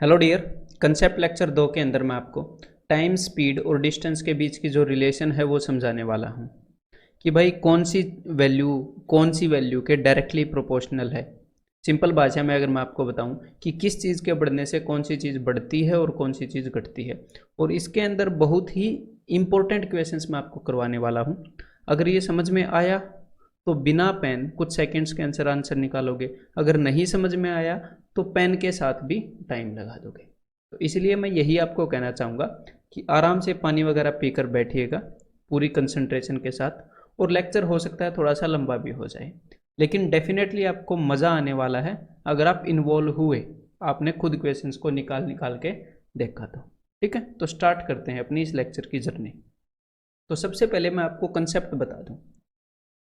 Hello dear. Concept lecture 2 के अंदर मैं आपको टाइम, स्पीड और डिस्टेंस के बीच की जो रिलेशन है वो समझाने वाला हूँ कि भाई कौन सी वैल्यू के डायरेक्टली प्रोपोर्शनल है। सिंपल भाषा में अगर मैं आपको बताऊं कि किस चीज़ के बढ़ने से कौन सी चीज़ बढ़ती है और कौन सी चीज़ घटती है, और इसके अंदर बहुत ही इंपॉर्टेंट क्वेश्चंस मैं आपको करवाने वाला हूँ। अगर ये समझ में आया तो बिना पेन कुछ सेकंड्स के आंसर निकालोगे, अगर नहीं समझ में आया तो पेन के साथ भी टाइम लगा दोगे। तो इसलिए मैं यही आपको कहना चाहूँगा कि आराम से पानी वगैरह पीकर बैठिएगा पूरी कंसंट्रेशन के साथ, और लेक्चर हो सकता है थोड़ा सा लंबा भी हो जाए, लेकिन डेफिनेटली आपको मज़ा आने वाला है अगर आप इन्वॉल्व हुए, आपने खुद क्वेश्चंस को निकाल निकाल के देखा तो। ठीक है, तो स्टार्ट करते हैं अपनी इस लेक्चर की जर्नी। तो सबसे पहले मैं आपको कंसेप्ट बता दूं।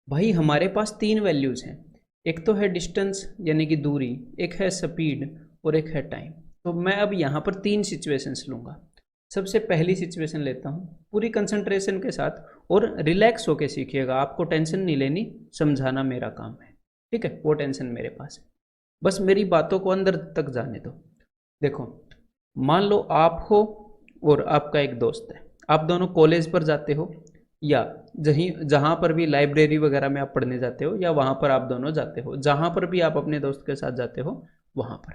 भाई हमारे पास तीन वैल्यूज़ हैं, एक तो है डिस्टेंस यानी कि दूरी, एक है स्पीड और एक है टाइम। तो मैं अब यहाँ पर तीन सिचुएशंस लूँगा। सबसे पहली सिचुएशन लेता हूँ पूरी कंसंट्रेशन के साथ, और रिलैक्स होके सीखिएगा, आपको टेंशन नहीं लेनी, समझाना मेरा काम है। ठीक है, वो टेंशन मेरे पास है, बस मेरी बातों को अंदर तक जाने दो। देखो, मान लो आप हो और आपका एक दोस्त है, आप दोनों कॉलेज पर जाते हो, या जहाँ पर भी लाइब्रेरी वगैरह में आप पढ़ने जाते हो, या वहाँ पर आप दोनों जाते हो, जहाँ पर भी आप अपने दोस्त के साथ जाते हो वहाँ पर।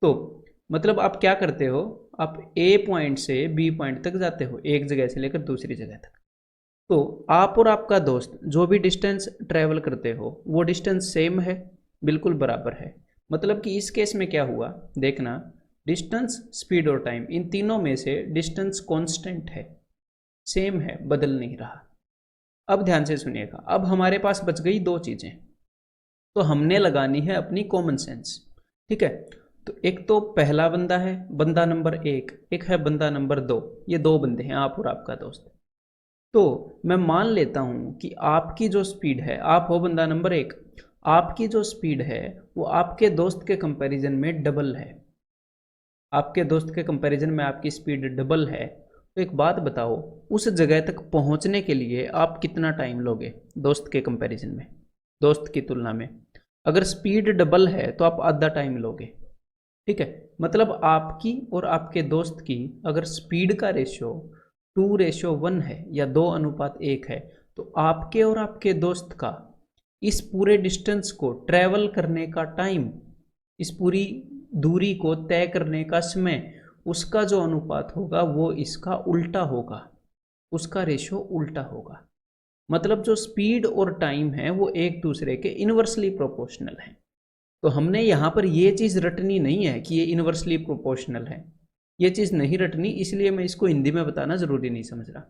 तो मतलब आप क्या करते हो, आप ए पॉइंट से बी पॉइंट तक जाते हो, एक जगह से लेकर दूसरी जगह तक। तो आप और आपका दोस्त जो भी डिस्टेंस ट्रैवल करते हो वो डिस्टेंस सेम है, बिल्कुल बराबर है। मतलब कि इस केस में क्या हुआ, देखना, डिस्टेंस, स्पीड और टाइम, इन तीनों में से डिस्टेंस कांस्टेंट है, सेम है, बदल नहीं रहा। अब ध्यान से सुनिएगा, अब हमारे पास बच गई दो चीज़ें, तो हमने लगानी है अपनी कॉमन सेंस। ठीक है, तो एक तो पहला बंदा है, बंदा नंबर एक है बंदा नंबर 2, ये दो बंदे हैं, आप और आपका दोस्त। तो मैं मान लेता हूं कि आपकी जो स्पीड है, आप हो बंदा नंबर 1, आपकी जो स्पीड है वो आपके दोस्त के कंपैरिजन में डबल है, आपके दोस्त के कंपैरिजन में आपकी स्पीड डबल है। तो एक बात बताओ, उस जगह तक पहुंचने के लिए आप कितना टाइम लोगे दोस्त के कंपैरिजन में, दोस्त की तुलना में? अगर स्पीड डबल है तो आप आधा टाइम लोगे। ठीक है, मतलब आपकी और आपके दोस्त की अगर स्पीड का रेशियो 2:1 है या 2:1 है, तो आपके और आपके दोस्त का इस पूरे डिस्टेंस को ट्रैवल करने का टाइम, इस पूरी दूरी को तय करने का समय, उसका जो अनुपात होगा वो इसका उल्टा होगा, उसका रेशियो उल्टा होगा। मतलब जो स्पीड और टाइम है वो एक दूसरे के इनवर्सली प्रोपोर्शनल है। तो हमने यहाँ पर ये चीज़ रटनी नहीं है कि ये इनवर्सली प्रोपोर्शनल है, ये चीज़ नहीं रटनी, इसलिए मैं इसको हिंदी में बताना ज़रूरी नहीं समझ रहा।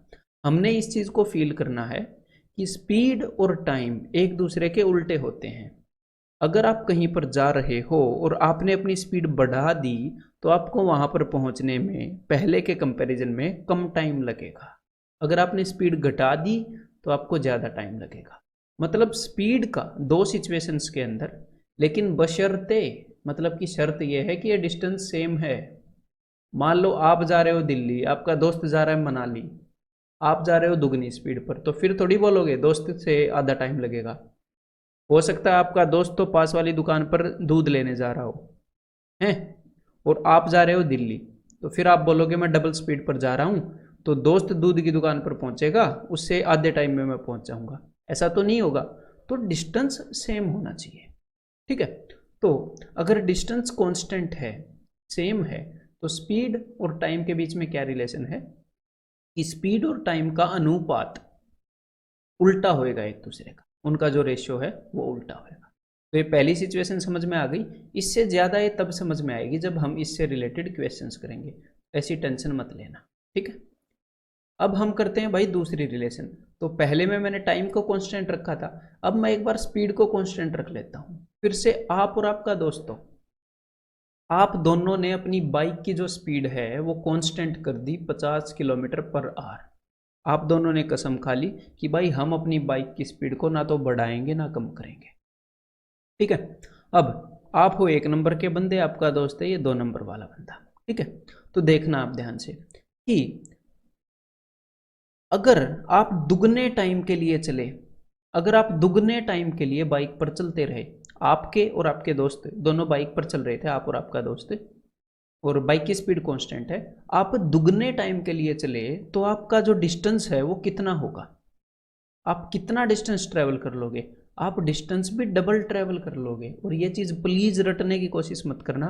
हमने इस चीज़ को फील करना है कि स्पीड और टाइम एक दूसरे के उल्टे होते हैं। अगर आप कहीं पर जा रहे हो और आपने अपनी स्पीड बढ़ा दी, तो आपको वहाँ पर पहुँचने में पहले के कंपैरिजन में कम टाइम लगेगा। अगर आपने स्पीड घटा दी तो आपको ज़्यादा टाइम लगेगा। मतलब स्पीड का दो सिचुएशंस के अंदर, लेकिन बशर्ते, मतलब कि शर्त यह है कि ये डिस्टेंस सेम है। मान लो आप जा रहे हो दिल्ली, आपका दोस्त जा रहा है मनाली, आप जा रहे हो दुगनी स्पीड पर, तो फिर थोड़ी बोलोगे दोस्त से आधा टाइम लगेगा। हो सकता है आपका दोस्त तो पास वाली दुकान पर दूध लेने जा रहा हो हैं, और आप जा रहे हो दिल्ली, तो फिर आप बोलोगे मैं डबल स्पीड पर जा रहा हूँ, तो दोस्त दूध की दुकान पर पहुंचेगा, उससे आधे टाइम में मैं पहुंच जाऊंगा। ऐसा तो नहीं होगा, तो डिस्टेंस सेम होना चाहिए। ठीक है, तो अगर डिस्टेंस कांस्टेंट है, सेम है, तो स्पीड और टाइम के बीच में क्या रिलेशन है कि स्पीड और टाइम का अनुपात उल्टा होएगा एक दूसरे का, उनका जो रेशियो है वो उल्टा होएगा। तो ये पहली सिचुएशन समझ में आ गई। इससे ज़्यादा ये तब समझ में आएगी जब हम इससे रिलेटेड क्वेश्चंस करेंगे, ऐसी टेंशन मत लेना। ठीक है, अब हम करते हैं भाई दूसरी रिलेशन। तो पहले में मैंने टाइम को कांस्टेंट रखा था, अब मैं एक बार स्पीड को कांस्टेंट रख लेता हूँ। फिर से आप और आपका दोस्तों, आप दोनों ने अपनी बाइक की जो स्पीड है वो कांस्टेंट कर दी 50 किलोमीटर पर आवर। आप दोनों ने कसम खा ली कि भाई हम अपनी बाइक की स्पीड को ना तो बढ़ाएंगे ना कम करेंगे। ठीक है, अब आप हो 1 नंबर के बंदे, आपका दोस्त है ये 2 नंबर वाला बंदा। ठीक है, तो देखना आप ध्यान से कि अगर आप दुगने टाइम के लिए चले, अगर आप दुगने टाइम के लिए बाइक पर चलते रहे, आपके और आपके दोस्त दोनों बाइक पर चल रहे थे, आप और आपका दोस्त, और बाइक की स्पीड कांस्टेंट है, आप दुगने टाइम के लिए चले तो आपका जो डिस्टेंस है वो कितना होगा, आप कितना डिस्टेंस ट्रैवल कर लोगे, आप डिस्टेंस भी डबल ट्रैवल कर लोगे। और ये चीज़ प्लीज़ रटने की कोशिश मत करना,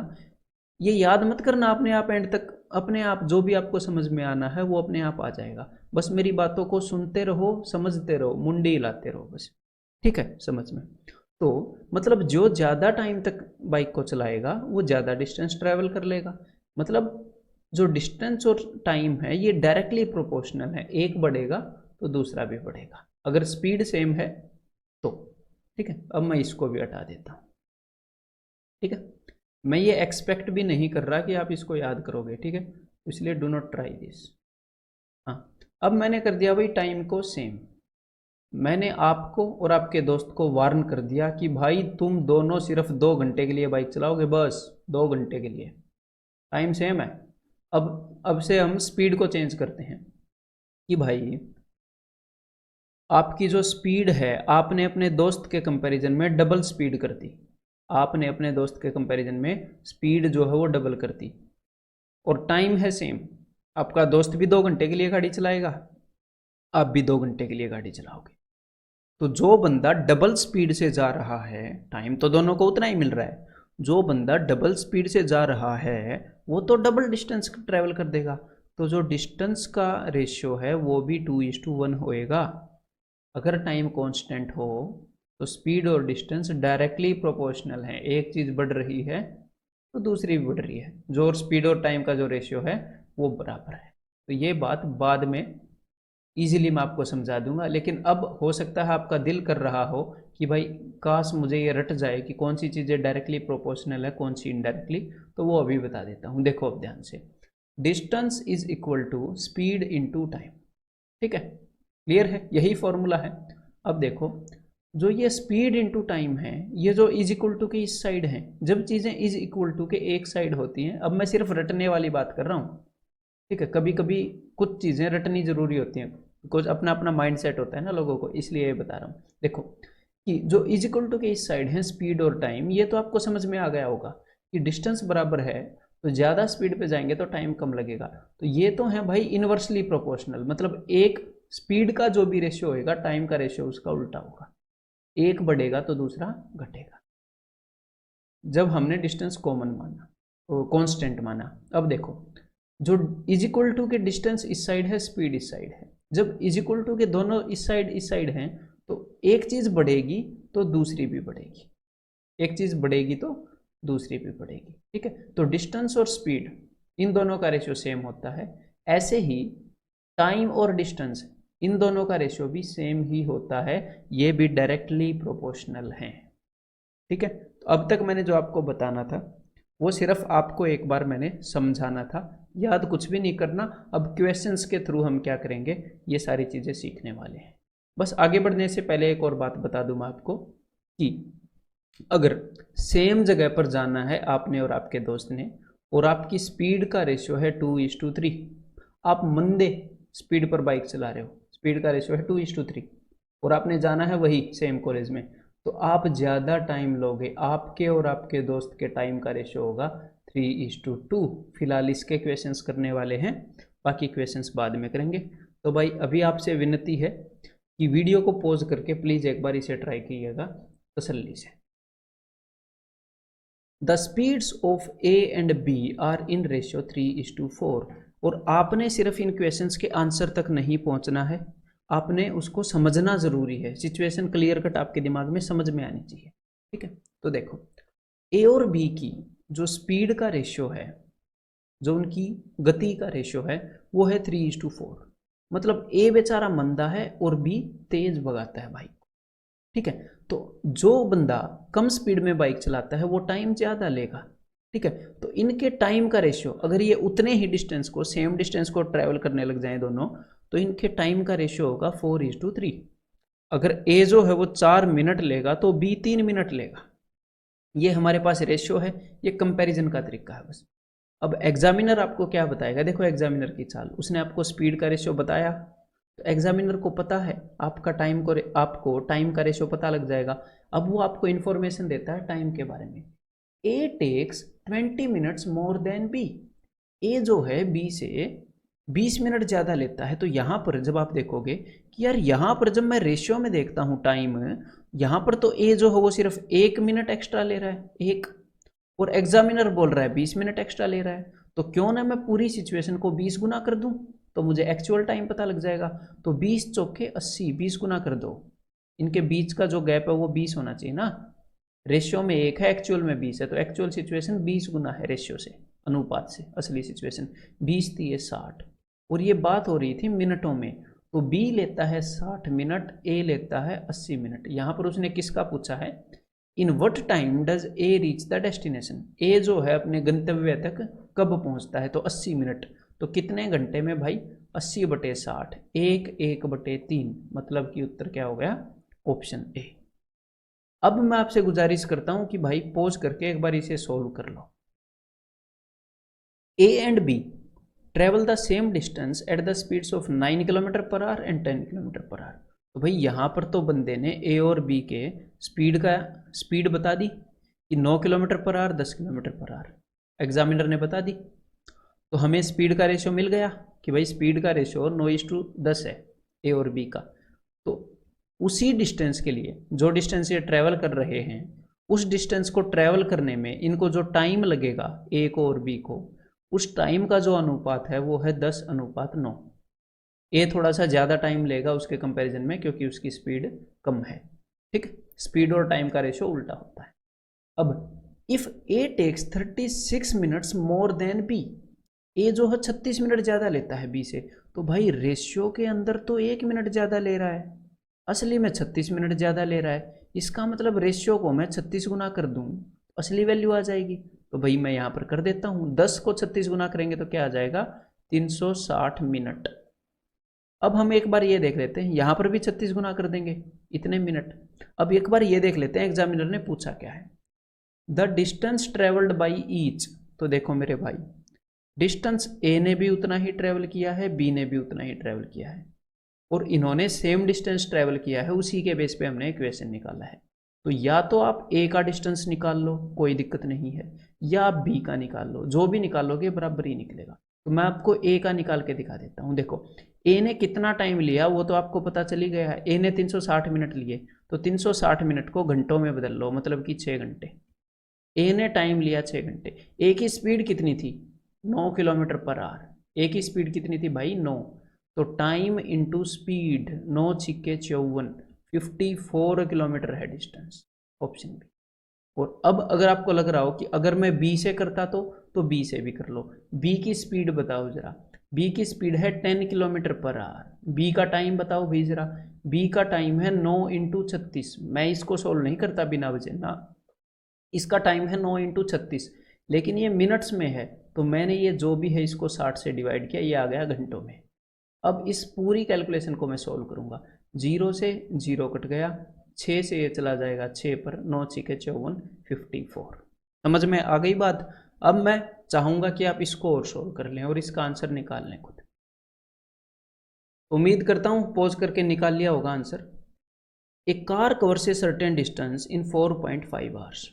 ये याद मत करना अपने आप एंड तक, अपने आप जो भी आपको समझ में आना है वो अपने आप आ जाएगा। बस मेरी बातों को सुनते रहो, समझते रहो, मुंडी हिलाते रहो बस, ठीक है समझ में। तो मतलब जो ज़्यादा टाइम तक बाइक को चलाएगा वो ज़्यादा डिस्टेंस ट्रैवल कर लेगा। मतलब जो डिस्टेंस और टाइम है ये डायरेक्टली प्रोपोर्शनल है, एक बढ़ेगा तो दूसरा भी बढ़ेगा अगर स्पीड सेम है तो। ठीक है, अब मैं इसको भी हटा देता हूँ। ठीक है, मैं ये एक्सपेक्ट भी नहीं कर रहा कि आप इसको याद करोगे, ठीक है, इसलिए डू नॉट ट्राई दिस। हाँ, अब मैंने कर दिया भाई टाइम को सेम। मैंने आपको और आपके दोस्त को वार्न कर दिया कि भाई तुम दोनों सिर्फ 2 घंटे के लिए बाइक चलाओगे, बस 2 घंटे के लिए, टाइम सेम है। अब से हम स्पीड को चेंज करते हैं कि भाई आपकी जो स्पीड है आपने अपने दोस्त के कंपैरिजन में डबल स्पीड कर दी, आपने अपने दोस्त के कंपैरिजन में स्पीड जो है वो डबल कर दी, और टाइम है सेम। आपका दोस्त भी 2 घंटे के लिए गाड़ी चलाएगा, आप भी 2 घंटे के लिए गाड़ी चलाओगे। तो जो बंदा डबल स्पीड से जा रहा है, टाइम तो दोनों को उतना ही मिल रहा है, जो बंदा डबल स्पीड से जा रहा है वो तो डबल डिस्टेंस ट्रैवल कर देगा। तो जो डिस्टेंस का रेशियो है वो भी 2:1 होएगा। अगर टाइम कांस्टेंट हो तो स्पीड और डिस्टेंस डायरेक्टली प्रोपोर्शनल है, एक चीज़ बढ़ रही है तो दूसरी भी बढ़ रही है, जो स्पीड और टाइम का जो रेशियो है वो बराबर है। तो ये बात बाद में इजीली मैं आपको समझा दूंगा, लेकिन अब हो सकता है आपका दिल कर रहा हो कि भाई काश मुझे ये रट जाए कि कौन सी चीज़ें डायरेक्टली प्रोपोर्शनल है कौन सी इनडायरेक्टली, तो वो अभी बता देता हूँ। देखो अब ध्यान से, distance is equal to speed into time. ठीक है, क्लियर है, यही फॉर्मूला है। अब देखो जो ये स्पीड इनटू टाइम है, ये जो इज इक्वल टू के इस साइड है, जब चीज़ें इज इक्वल टू के एक साइड होती हैं, अब मैं सिर्फ रटने वाली बात कर रहा हूँ, ठीक है, कभी कभी कुछ चीज़ें रटनी ज़रूरी होती हैं, बिकॉज अपना अपना माइंड सेट होता है ना लोगों को, इसलिए ये बता रहा हूँ। देखो कि जो इज इक्वल टू के इस साइड है स्पीड और टाइम, ये तो आपको समझ में आ गया होगा कि डिस्टेंस बराबर है तो ज़्यादा स्पीड पे जाएंगे तो टाइम कम लगेगा। तो ये तो है भाई इनवर्सली प्रोपोर्शनल, मतलब एक स्पीड का जो भी रेशियो होगा टाइम का रेशियो उसका उल्टा होगा, एक बढ़ेगा तो दूसरा घटेगा, जब हमने डिस्टेंस कॉमन माना, कांस्टेंट माना। अब देखो जो इज इक्वल टू के डिस्टेंस इस साइड है, स्पीड इस साइड है, जब इज इक्वल टू के दोनों इस साइड हैं तो एक चीज़ बढ़ेगी तो दूसरी भी बढ़ेगी, एक चीज़ बढ़ेगी तो दूसरी भी बढ़ेगी। ठीक है, तो डिस्टेंस और स्पीड इन दोनों का रेशियो सेम होता है, ऐसे ही टाइम और डिस्टेंस इन दोनों का रेशियो भी सेम ही होता है, ये भी डायरेक्टली प्रोपोर्शनल हैं। ठीक है, तो अब तक मैंने जो आपको बताना था वो सिर्फ आपको एक बार मैंने समझाना था, याद कुछ भी नहीं करना। अब क्वेश्चंस के थ्रू हम क्या करेंगे, ये सारी चीज़ें सीखने वाले हैं। बस आगे बढ़ने से पहले एक और बात बता दूं मैं आपको कि अगर सेम जगह पर जाना है आपने और आपके दोस्त ने, और आपकी स्पीड का रेशियो है 2:3, आप मंदे स्पीड पर बाइक चला रहे हो, स्पीड का रेशियो है 2:3, और आपने जाना है वही सेम कॉलेज में, तो आप ज़्यादा टाइम लोगे, आपके और आपके दोस्त के टाइम का रेशियो होगा 3:2। फिलहाल इसके क्वेश्चंस करने वाले हैं, बाकी क्वेश्चंस बाद में करेंगे। तो भाई अभी आपसे विनती है कि वीडियो को पॉज करके प्लीज़ एक बार इसे ट्राई कीजिएगा तसल्ली से। The speeds of A and B are in ratio 3:4। और आपने सिर्फ इन क्वेश्चंस के आंसर तक नहीं पहुंचना है, आपने उसको समझना ज़रूरी है, सिचुएशन क्लियर कट आपके दिमाग में समझ में आनी चाहिए। ठीक है, तो देखो ए और बी की जो स्पीड का रेशियो है, जो उनकी गति का रेशियो है वो है 3:4। मतलब ए बेचारा मंदा है और बी तेज भगाता है बाइक। ठीक है, तो जो बंदा कम स्पीड में बाइक चलाता है वो टाइम ज़्यादा लेगा। ठीक है, तो इनके टाइम का रेशियो, अगर ये उतने ही डिस्टेंस को, सेम डिस्टेंस को ट्रैवल करने लग जाए दोनों, तो इनके टाइम का रेशियो होगा 4:3। अगर ए जो है वो 4 मिनट लेगा तो बी 3 मिनट लेगा। ये हमारे पास रेशियो है, ये कंपैरिजन का तरीका है बस। अब एग्जामिनर आपको क्या बताएगा, देखो एग्जामिनर की चाल, उसने आपको स्पीड का रेशियो बताया, तो एग्जामिनर को पता है आपका टाइम को, आपको टाइम का रेशियो पता लग जाएगा। अब वो आपको इन्फॉर्मेशन देता है टाइम के बारे में A takes 20 minutes more than B. A जो है बी से 20 मिनट ज़्यादा लेता है। तो यहाँ पर जब आप देखोगे कि यार यहाँ पर जब मैं रेशियो में देखता हूँ टाइम, यहाँ पर तो ए जो है वो सिर्फ 1 मिनट एक्स्ट्रा ले रहा है, एक, और एग्जामिनर बोल रहा है 20 मिनट एक्स्ट्रा ले रहा है। तो क्यों ना मैं पूरी सिचुएशन को 20 गुना कर दूं, तो मुझे एक्चुअल टाइम पता लग जाएगा। तो 20 चौके 80, 20 गुना कर दो। इनके बीच का जो गैप है वो 20 होना चाहिए ना। रेशियो में 1 है, एक्चुअल में 20 है, तो एक्चुअल सिचुएशन 20 गुना है रेशियो से, अनुपात से असली सिचुएशन। 20 थी, ये 60, और ये बात हो रही थी मिनटों में। तो बी लेता है 60 मिनट, ए लेता है 80 मिनट। यहाँ पर उसने किसका पूछा है, in what time does A reach the destination. A जो है अपने गंतव्य तक कब पहुंचता है, तो 80 मिनट। तो कितने घंटे में भाई, 80/60, 1/3, मतलब कि उत्तर क्या हो गया, ऑप्शन ए। अब मैं आपसे गुजारिश करता हूं कि भाई पॉज करके एक बार इसे सोल्व कर लो। A and B travel the same distance at the speeds of 9 kilometre per hour and 10 kilometre per hour. तो भाई यहाँ पर तो बंदे ने ए और बी के स्पीड बता दी कि 9 kilometre per our, 10 kilometre per our, examiner ने बता दी। तो हमें स्पीड का रेशियो मिल गया कि भाई स्पीड का रेशियो 9:10 है ए और बी का। तो उसी डिस्टेंस के लिए, जो डिस्टेंस ये ट्रैवल कर रहे हैं, उस डिस्टेंस को ट्रैवल करने में इनको जो टाइम लगेगा ए को और बी को, उस टाइम का जो अनुपात है वो है 10:9। ए थोड़ा सा ज़्यादा टाइम लेगा उसके कंपैरिजन में, क्योंकि उसकी स्पीड कम है। ठीक, स्पीड और टाइम का रेशियो उल्टा होता है। अब if A takes 36 minutes more than B, A जो है 36 मिनट ज़्यादा लेता है बी से, तो भाई रेशियो के अंदर तो 1 मिनट ज़्यादा ले रहा है, असली में 36 मिनट ज़्यादा ले रहा है। इसका मतलब रेशियो को मैं 36 गुना कर दूँ, असली वैल्यू आ जाएगी। तो भाई मैं यहाँ पर कर देता हूँ, 10 को 36 गुना करेंगे तो क्या आ जाएगा, 360 मिनट। अब हम एक बार ये देख लेते हैं, यहाँ पर भी 36 गुना कर देंगे, इतने मिनट। अब एक बार ये देख लेते हैं एग्जामिनर ने पूछा क्या है, the distance travelled by each. तो देखो मेरे भाई, डिस्टेंस ए ने भी उतना ही ट्रेवल किया है, बी ने भी उतना ही ट्रेवल किया है, और इन्होंने सेम डिस्टेंस ट्रेवल किया है, उसी के बेस पे हमने इक्वेशन निकाला है। तो या तो आप ए का डिस्टेंस निकाल लो, कोई दिक्कत नहीं है, या आप बी का निकाल लो, जो भी निकालोगे बराबर ही निकलेगा। तो मैं आपको ए का निकाल के दिखा देता हूँ। देखो ए ने कितना टाइम लिया वो तो आपको पता चल ही गया है, ए ने 360 मिनट लिए, तो 360 मिनट को घंटों में बदल लो, मतलब कि 6 घंटे। ए ने टाइम लिया 6 घंटे। ए की स्पीड कितनी थी, 9 किलोमीटर पर आवर। ए की स्पीड कितनी थी भाई, 9। तो टाइम इंटू स्पीड, 9 छिक्के 54, 54 किलोमीटर है डिस्टेंस, ऑप्शन बी। और अब अगर आपको लग रहा हो कि अगर मैं बी से करता तो बी से भी कर लो। बी की स्पीड बताओ जरा, बी की स्पीड है 10 किलोमीटर पर आवर। बी का टाइम बताओ भाई जरा, बी का टाइम है 9 × 36। मैं इसको सोल्व नहीं करता बिना वजह ना, इसका टाइम है 9 × 36, लेकिन ये मिनट्स में है, तो मैंने ये जो भी है इसको 60 से डिवाइड किया, ये आ गया घंटों में। अब इस पूरी कैलकुलेशन को मैं सोल्व करूंगा, 0 से 0 कट गया, 6 से ये चला जाएगा 6 पर, 9 छिके 54, 54। समझ में आ गई बात। अब मैं चाहूंगा कि आप इसको और सोल्व कर लें और इसका आंसर निकाल लें खुद। उम्मीद करता हूं पॉज करके निकाल लिया होगा answer. A car covers a certain distance in 4.5 hours.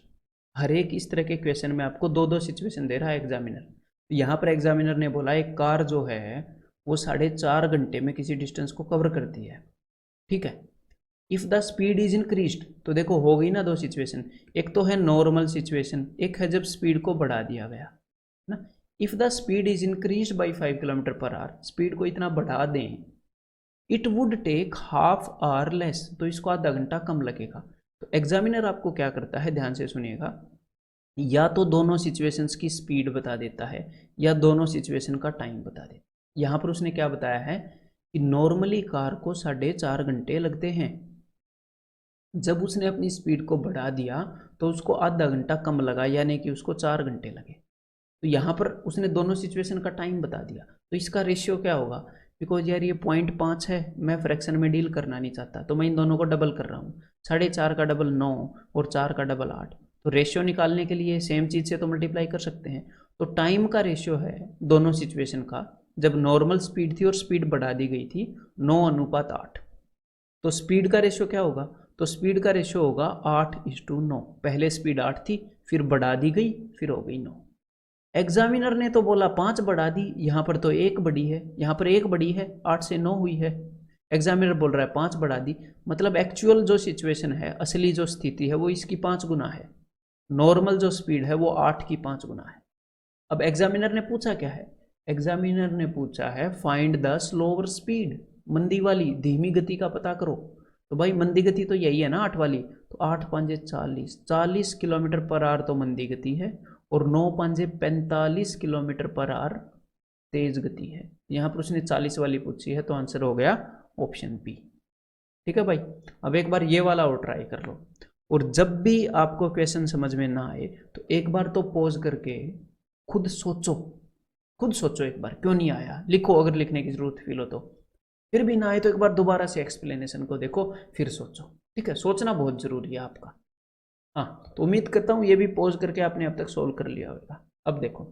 हर एक इस तरह के क्वेश्चन में आपको दो दो सिचुएशन दे रहा है एग्जामिनर। तो यहाँ पर एग्जामिनर ने बोला एक कार जो है वो 4.5 घंटे में किसी डिस्टेंस को कवर करती है, ठीक है। If the speed is increased, तो देखो हो गई ना दो सिचुएशन, एक तो है नॉर्मल सिचुएशन, एक है जब स्पीड को बढ़ा दिया गया ना। If the speed is increased by 5 kilometre per hour, speed को इतना बढ़ा दें, it would take half hour less, तो इसको आधा घंटा कम लगेगा। तो एग्जामिनर आपको क्या करता है, ध्यान से सुनिएगा, या तो दोनों सिचुएशंस की स्पीड बता देता है या दोनों सिचुएशन का टाइम बता देता है। यहाँ पर उसने क्या बताया है कि नॉर्मली कार को 4.5 घंटे लगते हैं, जब उसने अपनी स्पीड को बढ़ा दिया तो उसको आधा घंटा कम लगा, यानी कि उसको 4 घंटे लगे। तो यहाँ पर उसने दोनों सिचुएशन का टाइम बता दिया, तो इसका रेशियो क्या होगा, बिकॉज यार ये 0.5 है, मैं फ्रैक्शन में डील करना नहीं चाहता, तो मैं इन दोनों को डबल कर रहा हूँ। 4.5 का डबल 9 और 4 का डबल 8। तो रेशियो निकालने के लिए सेम चीज़ से तो मल्टीप्लाई कर सकते हैं। तो टाइम का रेशियो है दोनों सिचुएशन का, जब नॉर्मल स्पीड थी और स्पीड बढ़ा दी गई थी, 9:8। तो स्पीड का रेशियो क्या होगा, तो स्पीड का रेशियो होगा 8:9। पहले स्पीड 8 थी, फिर बढ़ा दी गई, फिर हो गई 9। एग्जामिनर ने तो बोला 5 बढ़ा दी, यहाँ पर तो 1 बढ़ी है, यहाँ पर 1 बढ़ी है, 8 से 9 हुई है। एग्जामिनर बोल रहा है 5 बढ़ा दी, मतलब एक्चुअल जो सिचुएशन है, असली जो स्थिति है वो इसकी 5 गुना है। नॉर्मल जो स्पीड है वो 8 की 5 गुना है। अब एग्जामिनर ने पूछा क्या है, एग्जामिनर ने पूछा है फाइंड द स्लोअर स्पीड, मंदी वाली धीमी गति का पता करो। तो भाई मंदी गति तो यही है ना 8 वाली, तो 8 पंजे 40 किलोमीटर पर आवर तो मंदी गति है, और 9 पंजे 45 किलोमीटर पर आवर तेज गति है। यहाँ पर उसने 40 वाली पूछी है, तो आंसर हो गया ऑप्शन बी। ठीक है भाई, अब एक बार ये वाला और ट्राई कर लो। और जब भी आपको क्वेश्चन समझ में ना आए तो एक बार तो पॉज करके खुद सोचो एक बार क्यों नहीं आया, लिखो अगर लिखने की जरूरत फील हो तो। फिर भी ना आए तो एक बार दोबारा से एक्सप्लेनेशन को देखो, फिर सोचो। ठीक है, सोचना बहुत जरूरी है आपका। हाँ, तो उम्मीद करता हूँ ये भी पॉज करके आपने अब तक सोल्व कर लिया होगा। अब देखो,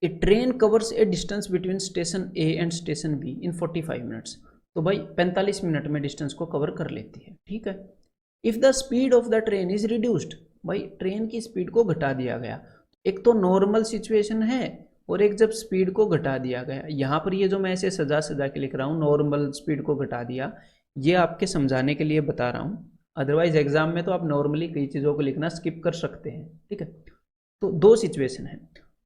a train covers a distance between station A and station B in 45 minutes. तो भाई 45 मिनट में डिस्टेंस को कवर कर लेती है। ठीक है, if the speed of the train is reduced, भाई ट्रेन की स्पीड को घटा दिया गया। एक तो नॉर्मल सिचुएशन है और एक जब स्पीड को घटा दिया गया। यहाँ पर ये जो मैं ऐसे सजा के लिख रहा हूँ, नॉर्मल स्पीड को घटा दिया, ये आपके समझाने के लिए बता रहा हूँ। अदरवाइज एग्जाम में तो आप नॉर्मली कई चीज़ों को लिखना स्किप कर सकते हैं। ठीक है, तो 2 सिचुएशन है।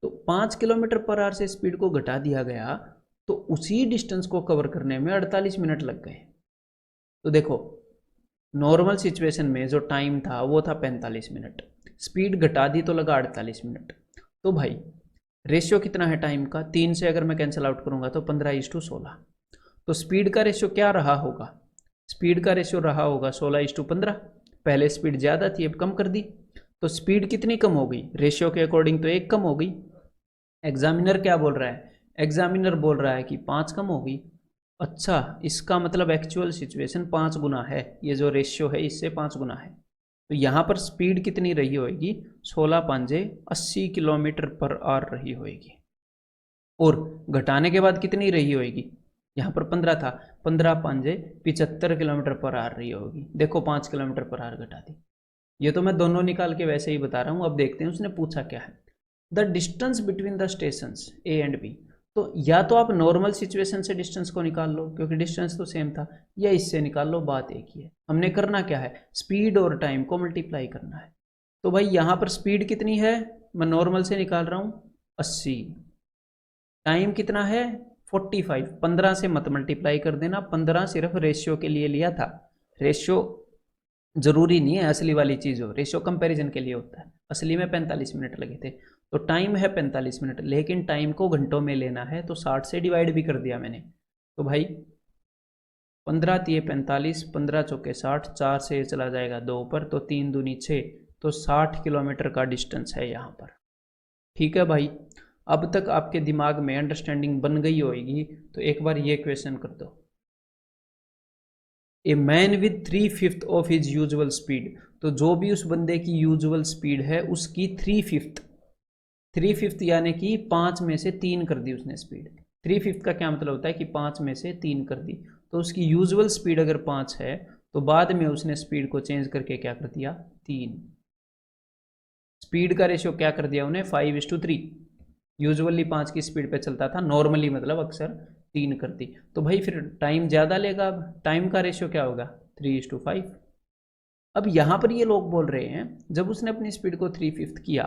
तो 5 किलोमीटर पर आवर से स्पीड को घटा दिया गया, तो उसी डिस्टेंस को कवर करने में 48 मिनट लग गए। तो देखो, नॉर्मल सिचुएशन में जो टाइम था वो था 45 मिनट, स्पीड घटा दी तो लगा 48 मिनट। तो भाई रेशियो कितना है टाइम का, 3 से अगर मैं कैंसिल आउट करूंगा तो 15:16। तो स्पीड का रेशियो क्या रहा होगा, स्पीड का रेशियो रहा होगा 16:15। पहले स्पीड ज़्यादा थी, अब कम कर दी, तो स्पीड कितनी कम हो गई, रेशियो के अकॉर्डिंग तो 1 कम हो गई। एग्जामिनर क्या बोल रहा है, एग्जामिनर बोल रहा है कि 5 कम हो गई। अच्छा, इसका मतलब एक्चुअल सिचुएशन 5 गुना है, ये जो रेशियो है इससे 5 गुना है। तो यहाँ पर स्पीड कितनी रही होगी, 16 पंजे 80 किलोमीटर पर आवर रही होगी। और घटाने के बाद कितनी रही होगी, यहाँ पर 15 था, 15 पंजे 75 किलोमीटर पर आवर रही होगी। देखो 5 किलोमीटर पर आवर घटा दी। ये तो मैं दोनों निकाल के वैसे ही बता रहा हूँ। अब देखते हैं उसने पूछा क्या है, the distance between the stations A and B. तो या तो आप नॉर्मल सिचुएशन से डिस्टेंस को निकाल लो क्योंकि डिस्टेंस तो सेम था, या इससे निकाल लो, बात एक ही है। हमने करना क्या है, स्पीड और टाइम को मल्टीप्लाई करना है। तो भाई यहाँ पर स्पीड कितनी है, मैं नॉर्मल से निकाल रहा हूँ 80, टाइम कितना है 45, 15 से मत मल्टीप्लाई कर देना, 15 सिर्फ रेशियो के लिए लिया था। रेशियो जरूरी नहीं है असली वाली चीज़ हो, रेशियो कंपैरिजन के लिए होता है। असली में 45 मिनट लगे थे, तो टाइम है 45 मिनट, लेकिन टाइम को घंटों में लेना है तो 60 से डिवाइड भी कर दिया मैंने। तो भाई 15 तिये 45, 15 चौके 60, 4 से चला जाएगा 2 पर, तो 3 दूनी 6, तो 60 किलोमीटर का डिस्टेंस है यहाँ पर। ठीक है भाई, अब तक आपके दिमाग में अंडरस्टैंडिंग बन गई होगी, तो एक बार ये क्वेश्चन कर दो, a man with 3/5 of his usual speed. तो जो भी उस बंदे की यूजुअल स्पीड है उसकी 3/5 यानी कि 5 में से 3 कर दी उसने स्पीड। 3/5 का क्या मतलब होता है कि 5 में से 3 कर दी। तो उसकी यूजुअल स्पीड अगर 5 है तो बाद में उसने स्पीड को चेंज करके क्या कर दिया, 3। स्पीड का रेशियो क्या कर दिया उन्हें, 5:3। यूजुअली 5 की स्पीड पे चलता था, नॉर्मली मतलब अक्सर 3 कर दी। तो भाई फिर टाइम ज़्यादा लेगा, अब टाइम का रेशियो क्या होगा, 3:5। अब यहाँ पर ये लोग बोल रहे हैं जब उसने अपनी स्पीड को 3/5 किया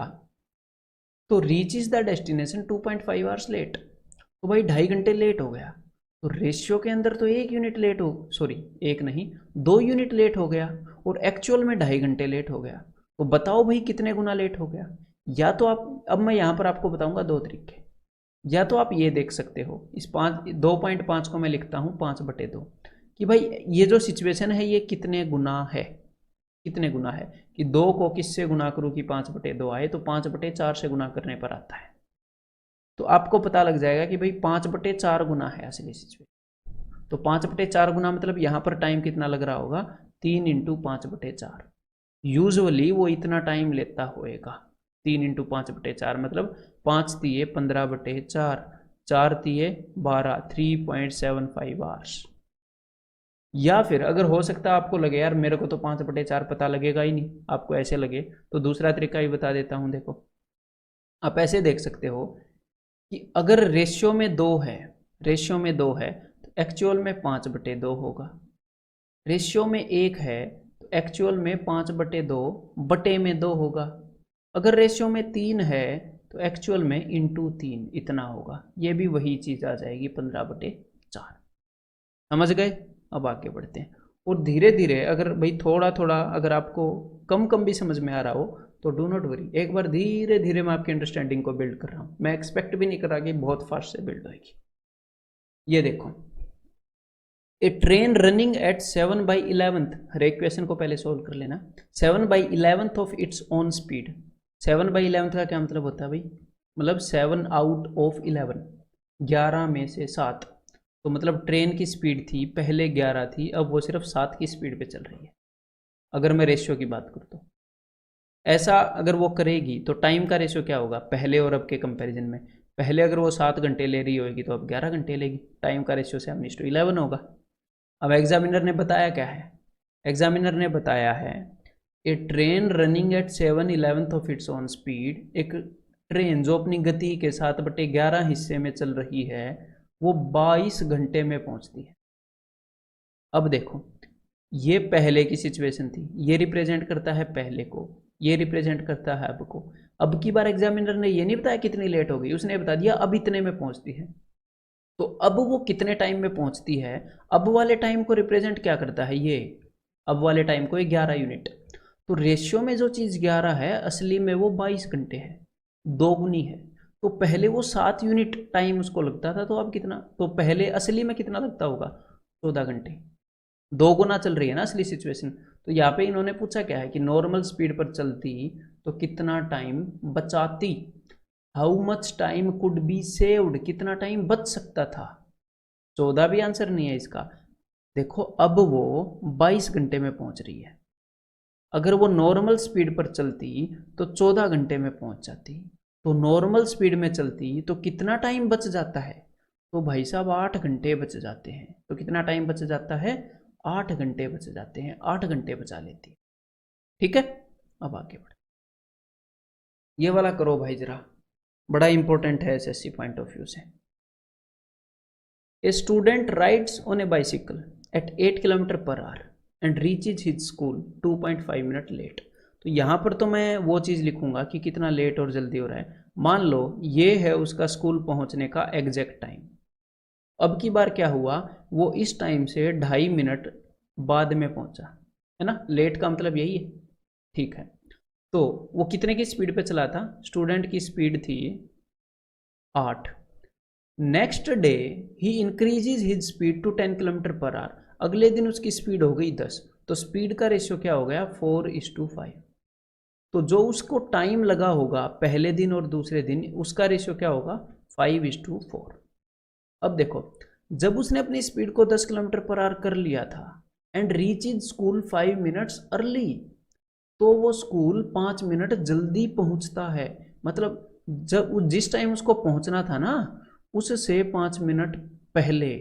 तो reach is the destination 2.5 hours late. तो भाई 2.5 घंटे लेट हो गया। तो रेशियो के अंदर तो 1 यूनिट लेट हो, सॉरी 1 नहीं 2 यूनिट लेट हो गया, और एक्चुअल में 2.5 घंटे लेट हो गया। तो बताओ भाई कितने गुना लेट हो गया। या तो आप, अब मैं यहाँ पर आपको बताऊंगा 2 तरीके, या तो आप ये देख सकते हो, इस 2.5 को मैं लिखता हूँ 5/2, कि भाई ये जो सिचुएशन है ये कितने गुना है, कितने गुना है, कि 2 को किससे गुना करूँ कि 5/2 आए, तो 5/4 से गुना करने पर आता है। तो आपको पता लग जाएगा कि भाई 5/4 गुना है असली सिचुएशन। तो 5/4 गुना मतलब यहाँ पर टाइम कितना लग रहा होगा, 3 × 5/4। यूजुअली वो इतना टाइम लेता होएगा, 3 × 5/4 मतलब 5 तिये 15/4, 4 तिये 12, 3.75 आवर्स। या फिर अगर हो सकता है आपको लगे यार मेरे को तो 5/4 पता लगेगा ही नहीं, आपको ऐसे लगे, तो दूसरा तरीका ही बता देता हूँ। देखो आप ऐसे देख सकते हो कि अगर रेशियो में 2 है, रेशियो में 2 है तो एक्चुअल में 5/2 होगा। रेशियो में 1 है तो एक्चुअल में 5/2 बटे में 2 होगा। अगर रेशियो में 3 है तो एक्चुअल में इंटू 3 इतना होगा। ये भी वही चीज़ आ जाएगी 15/4। समझ गए? अब आगे बढ़ते हैं। और धीरे धीरे अगर भाई थोड़ा थोड़ा अगर आपको कम कम भी समझ में आ रहा हो तो डू नॉट वरी, एक बार धीरे धीरे मैं आपकी अंडरस्टैंडिंग को बिल्ड कर रहा हूँ। मैं एक्सपेक्ट भी नहीं कर रहा कि बहुत फास्ट से बिल्ड होगी। ये देखो, ए ट्रेन रनिंग एट 7/11, हर एक क्वेश्चन को पहले सोल्व कर लेना। 7/11 ऑफ इट्स ओन स्पीड। 7/11 का क्या मतलब होता है भाई? मतलब 7 आउट ऑफ 11, 11 में से 7। तो मतलब ट्रेन की स्पीड थी पहले 11 थी, अब वो सिर्फ 7 की स्पीड पे चल रही है, अगर मैं रेशियो की बात करूँ तो। ऐसा अगर वो करेगी तो टाइम का रेशियो क्या होगा पहले और अब के कंपैरिजन में? पहले अगर वो 7 घंटे ले रही होगी तो अब 11 घंटे लेगी। टाइम का रेशियो 7:11 होगा। अब एग्जामिनर ने बताया क्या है? एग्जामिनर ने बताया है a train running at 7/11 of its own speed, एक ट्रेन जो अपनी गति के 7/11 हिस्से में चल रही है वो 22 घंटे में पहुंचती है। अब देखो, ये पहले की सिचुएशन थी, ये रिप्रेजेंट करता है पहले को, ये रिप्रेजेंट करता है अब को। अब की बार एग्जामिनर ने ये नहीं बताया कितनी लेट हो गई, उसने बता दिया अब इतने में पहुंचती है। तो अब वो कितने टाइम में पहुंचती है, अब वाले टाइम को रिप्रेजेंट क्या करता है ये? अब वाले टाइम को 11 यूनिट। तो रेशियो में जो चीज़ 11 है असली में वो 22 घंटे है, दोगुनी है। तो पहले वो 7 यूनिट टाइम उसको लगता था, तो अब कितना, तो पहले असली में कितना लगता होगा? 14 घंटे। दो गुना चल रही है ना असली सिचुएशन। तो यहाँ पे इन्होंने पूछा क्या है कि नॉर्मल स्पीड पर चलती तो कितना टाइम बचाती, how much time could be saved, कितना टाइम बच सकता था। 14 भी आंसर नहीं है इसका। देखो अब वो 22 घंटे में पहुंच रही है। अगर वो नॉर्मल स्पीड पर चलती तो 14 घंटे में पहुंच जाती। तो नॉर्मल स्पीड में चलती तो कितना टाइम बच जाता है? तो भाई साहब 8 घंटे बच जाते हैं। तो कितना टाइम बच जाता है? 8 घंटे बच जाते हैं, 8 घंटे बचा लेती है। ठीक है, अब आगे बढ़े। ये वाला करो भाई जरा, बड़ा इंपॉर्टेंट है एसएससी पॉइंट ऑफ व्यू से। A student rides on a bicycle at 8 kilometre per hour and reaches his school 2.5 minute late. तो यहाँ पर तो मैं वो चीज़ लिखूंगा कि कितना लेट और जल्दी हो रहा है। मान लो ये है उसका स्कूल पहुँचने का एग्जैक्ट टाइम। अब की बार क्या हुआ, वो इस टाइम से 2.5 मिनट बाद में पहुंचा, है ना? लेट का मतलब यही है। ठीक है, तो वो कितने की स्पीड पे चला था? स्टूडेंट की स्पीड थी 8। नेक्स्ट डे ही increases his speed to 10 kilometre per hour. अगले दिन उसकी स्पीड हो गई 10। तो स्पीड का रेशियो क्या हो गया? 4:5। तो जो उसको टाइम लगा होगा पहले दिन और दूसरे दिन, उसका रेशियो क्या होगा? 5:4। अब देखो, जब उसने अपनी स्पीड को 10 किलोमीटर पर आवर कर लिया था and reach is school 5 minutes early, तो वो स्कूल 5 मिनट जल्दी पहुंचता है। मतलब जब जिस टाइम उसको पहुंचना था ना, उससे 5 मिनट पहले,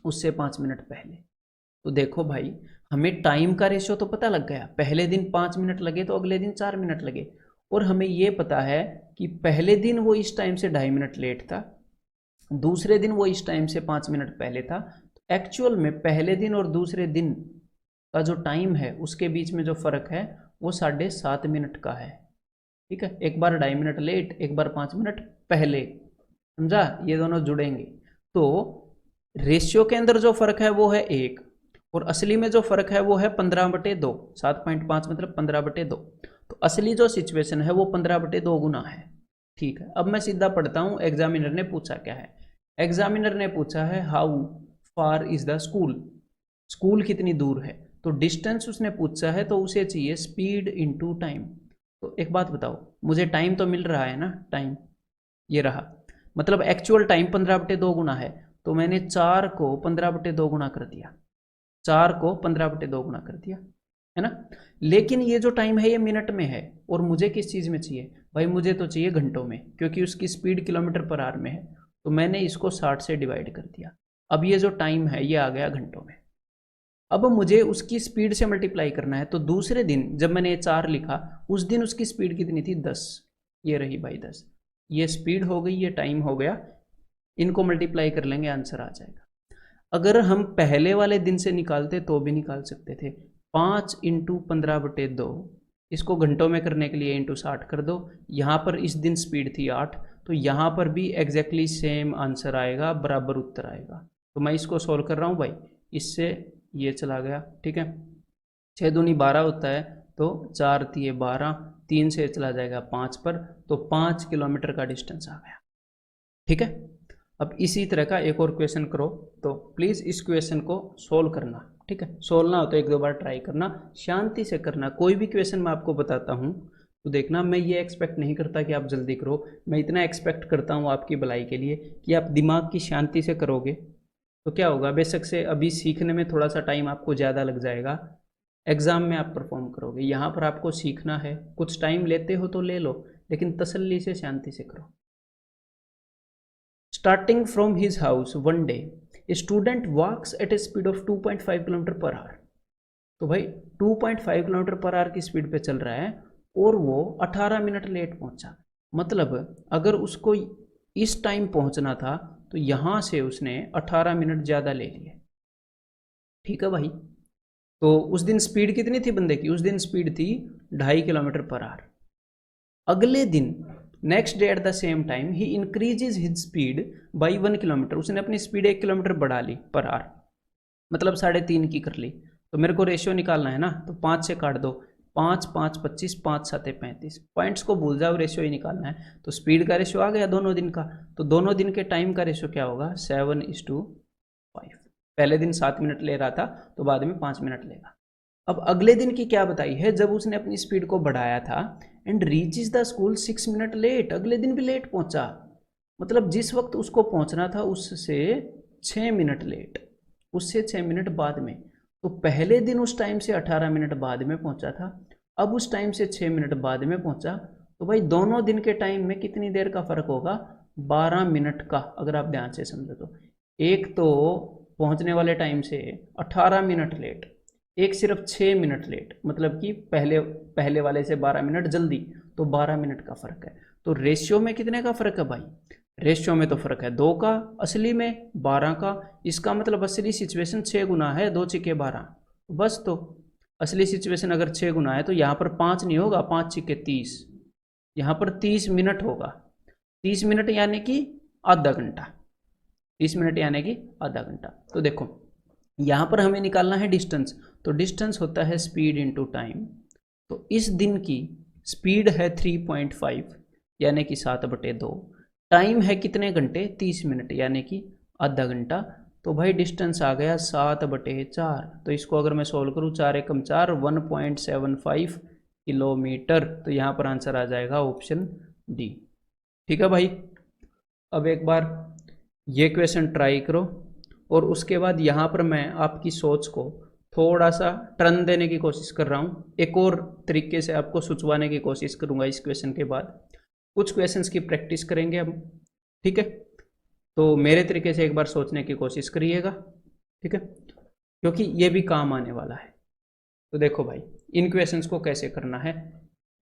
उससे 5 मिनट पहले। तो देखो भाई, हमें टाइम का रेशियो तो पता लग गया, पहले दिन 5 मिनट लगे तो अगले दिन 4 मिनट लगे। और हमें ये पता है कि पहले दिन वो इस टाइम से 2.5 मिनट लेट था, दूसरे दिन वो इस टाइम से 5 मिनट पहले था। तो एक्चुअल में पहले दिन और दूसरे दिन का जो टाइम है उसके बीच में जो फ़र्क है वो 7.5 मिनट का है। ठीक है, एक बार 2.5 मिनट लेट, एक बार 5 मिनट पहले, समझा? ये दोनों जुड़ेंगे। तो रेशियो के अंदर जो फ़र्क है वो है 1, और असली में जो फ़र्क है वो है 15/2। 7.5 मतलब 15/2। तो असली जो सिचुएशन है वो 15/2 गुना है। ठीक है, अब मैं सीधा पढ़ता हूँ एग्जामिनर ने पूछा क्या है। एग्जामिनर ने पूछा है how far is the school, school कितनी दूर है। तो डिस्टेंस उसने पूछा है तो उसे चाहिए स्पीड इनटू टाइम। तो एक बात बताओ, मुझे टाइम तो मिल रहा है ना, टाइम ये रहा, मतलब एक्चुअल टाइम 15/2 गुना है। तो मैंने 4 को 15/2 गुना कर दिया, 4 को 15/2 गुना कर दिया, है ना? लेकिन ये जो टाइम है ये मिनट में है, और मुझे किस चीज़ में चाहिए भाई? मुझे तो चाहिए घंटों में, क्योंकि उसकी स्पीड किलोमीटर पर आवर में है। तो मैंने इसको 60 से डिवाइड कर दिया। अब ये जो टाइम है ये आ गया घंटों में। अब मुझे उसकी स्पीड से मल्टीप्लाई करना है, तो दूसरे दिन जब मैंने 4 लिखा, उस दिन उसकी स्पीड कितनी थी? 10। ये रही भाई 10। ये स्पीड हो गई, ये टाइम हो गया, इनको मल्टीप्लाई कर लेंगे, आंसर आ जाएगा। अगर हम पहले वाले दिन से निकालते तो भी निकाल सकते थे। 5 इंटू 15/2, इसको घंटों में करने के लिए इंटू 60 कर दो। यहाँ पर इस दिन स्पीड थी 8, तो यहाँ पर भी एग्जैक्टली सेम आंसर आएगा, बराबर उत्तर आएगा। तो मैं इसको सोल्व कर रहा हूँ भाई, इससे ये चला गया, ठीक है। 6 दूनी 12 होता है, तो 4 तिये 12, 3 से चला जाएगा 5 पर, तो 5 किलोमीटर का डिस्टेंस आ गया, ठीक है। अब इसी तरह का एक और क्वेश्चन करो, तो प्लीज़ इस क्वेश्चन को सोल्व करना, ठीक है। सोल्व ना हो तो 1-2 बार ट्राई करना, शांति से करना। कोई भी क्वेश्चन मैं आपको बताता हूँ तो देखना, मैं ये एक्सपेक्ट नहीं करता कि आप जल्दी करो, मैं इतना एक्सपेक्ट करता हूँ आपकी भलाई के लिए कि आप दिमाग की शांति से करोगे तो क्या होगा, बेशक से अभी सीखने में थोड़ा सा टाइम आपको ज़्यादा लग जाएगा, एग्ज़ाम में आप परफॉर्म करोगे। यहाँ पर आपको सीखना है, कुछ टाइम लेते हो तो ले लो, लेकिन तसल्ली से शांति से करो। Starting from his house one day, a student walks at a speed of 2.5 kilometre per hour. तो भाई 2.5 किलोमीटर पर आवर की स्पीड पे चल रहा है और वो 18 मिनट लेट पहुंचा। मतलब अगर उसको इस टाइम पहुंचना था तो यहाँ से उसने 18 मिनट ज़्यादा ले लिए, ठीक है भाई। तो उस दिन स्पीड कितनी थी बंदे की? उस दिन स्पीड थी 2.5 किलोमीटर पर आवर। अगले दिन next day at the same time he increases his speed by 1 kilometre, उसने अपनी स्पीड 1 किलोमीटर बढ़ा ली पर आवर, मतलब 3.5 की कर ली। तो मेरे को रेशियो निकालना है ना, तो 5 से काट दो, 5 5 25, 5 7 35, पॉइंट्स को भूल जाओ, रेशियो ही निकालना है। तो स्पीड का रेशियो आ गया दोनों दिन का, तो दोनों दिन के टाइम का रेशियो क्या होगा? 7:5। पहले दिन 7 मिनट ले रहा था तो बाद में 5 मिनट लेगा। अब अगले दिन की क्या बताई है, जब उसने अपनी स्पीड को बढ़ाया था and reaches the school 6 minute late, अगले दिन भी लेट पहुंचा, मतलब जिस वक्त उसको पहुंचना था उससे 6 मिनट लेट, उससे 6 मिनट बाद में। तो पहले दिन उस टाइम से 18 मिनट बाद में पहुंचा था, अब उस टाइम से 6 मिनट बाद में पहुंचा, तो भाई दोनों दिन के टाइम में कितनी देर का फर्क होगा? 12 मिनट का, अगर आप ध्यान से समझो तो। एक तो पहुंचने वाले टाइम से 18 मिनट लेट, एक सिर्फ 6 मिनट लेट, मतलब कि पहले वाले से 12 मिनट जल्दी, तो 12 मिनट का फर्क है। तो रेशियो में कितने का फर्क है भाई? रेशियो में तो फर्क है 2 का, असली में 12 का। इसका मतलब असली सिचुएशन 6 गुना है, 2 छिके 12, बस। तो असली सिचुएशन अगर 6 गुना है तो यहाँ पर 5 नहीं होगा, 5 छिके 30, यहाँ पर 30 मिनट होगा। 30 मिनट यानी कि आधा घंटा, 30 मिनट यानी कि आधा घंटा। तो देखो यहाँ पर हमें निकालना है डिस्टेंस, तो डिस्टेंस होता है स्पीड इनटू टाइम। तो इस दिन की स्पीड है 3.5 यानी कि 7/2, टाइम है कितने घंटे? 30 मिनट यानी कि आधा घंटा। तो भाई डिस्टेंस आ गया 7/4। तो इसको अगर मैं सोल्व करूँ, 4 एकम 4, 1.75 किलोमीटर। तो यहाँ पर आंसर आ जाएगा ऑप्शन डी, ठीक है भाई। अब एक बार ये क्वेश्चन ट्राई करो और उसके बाद यहाँ पर मैं आपकी सोच को थोड़ा सा टर्न देने की कोशिश कर रहा हूँ, एक और तरीके से आपको सुचवाने की कोशिश करूँगा। इस क्वेश्चन के बाद कुछ क्वेश्चंस की प्रैक्टिस करेंगे हम, ठीक है। तो मेरे तरीके से एक बार सोचने की कोशिश करिएगा, ठीक है, क्योंकि ये भी काम आने वाला है। तो देखो भाई, इन क्वेश्चंस को कैसे करना है,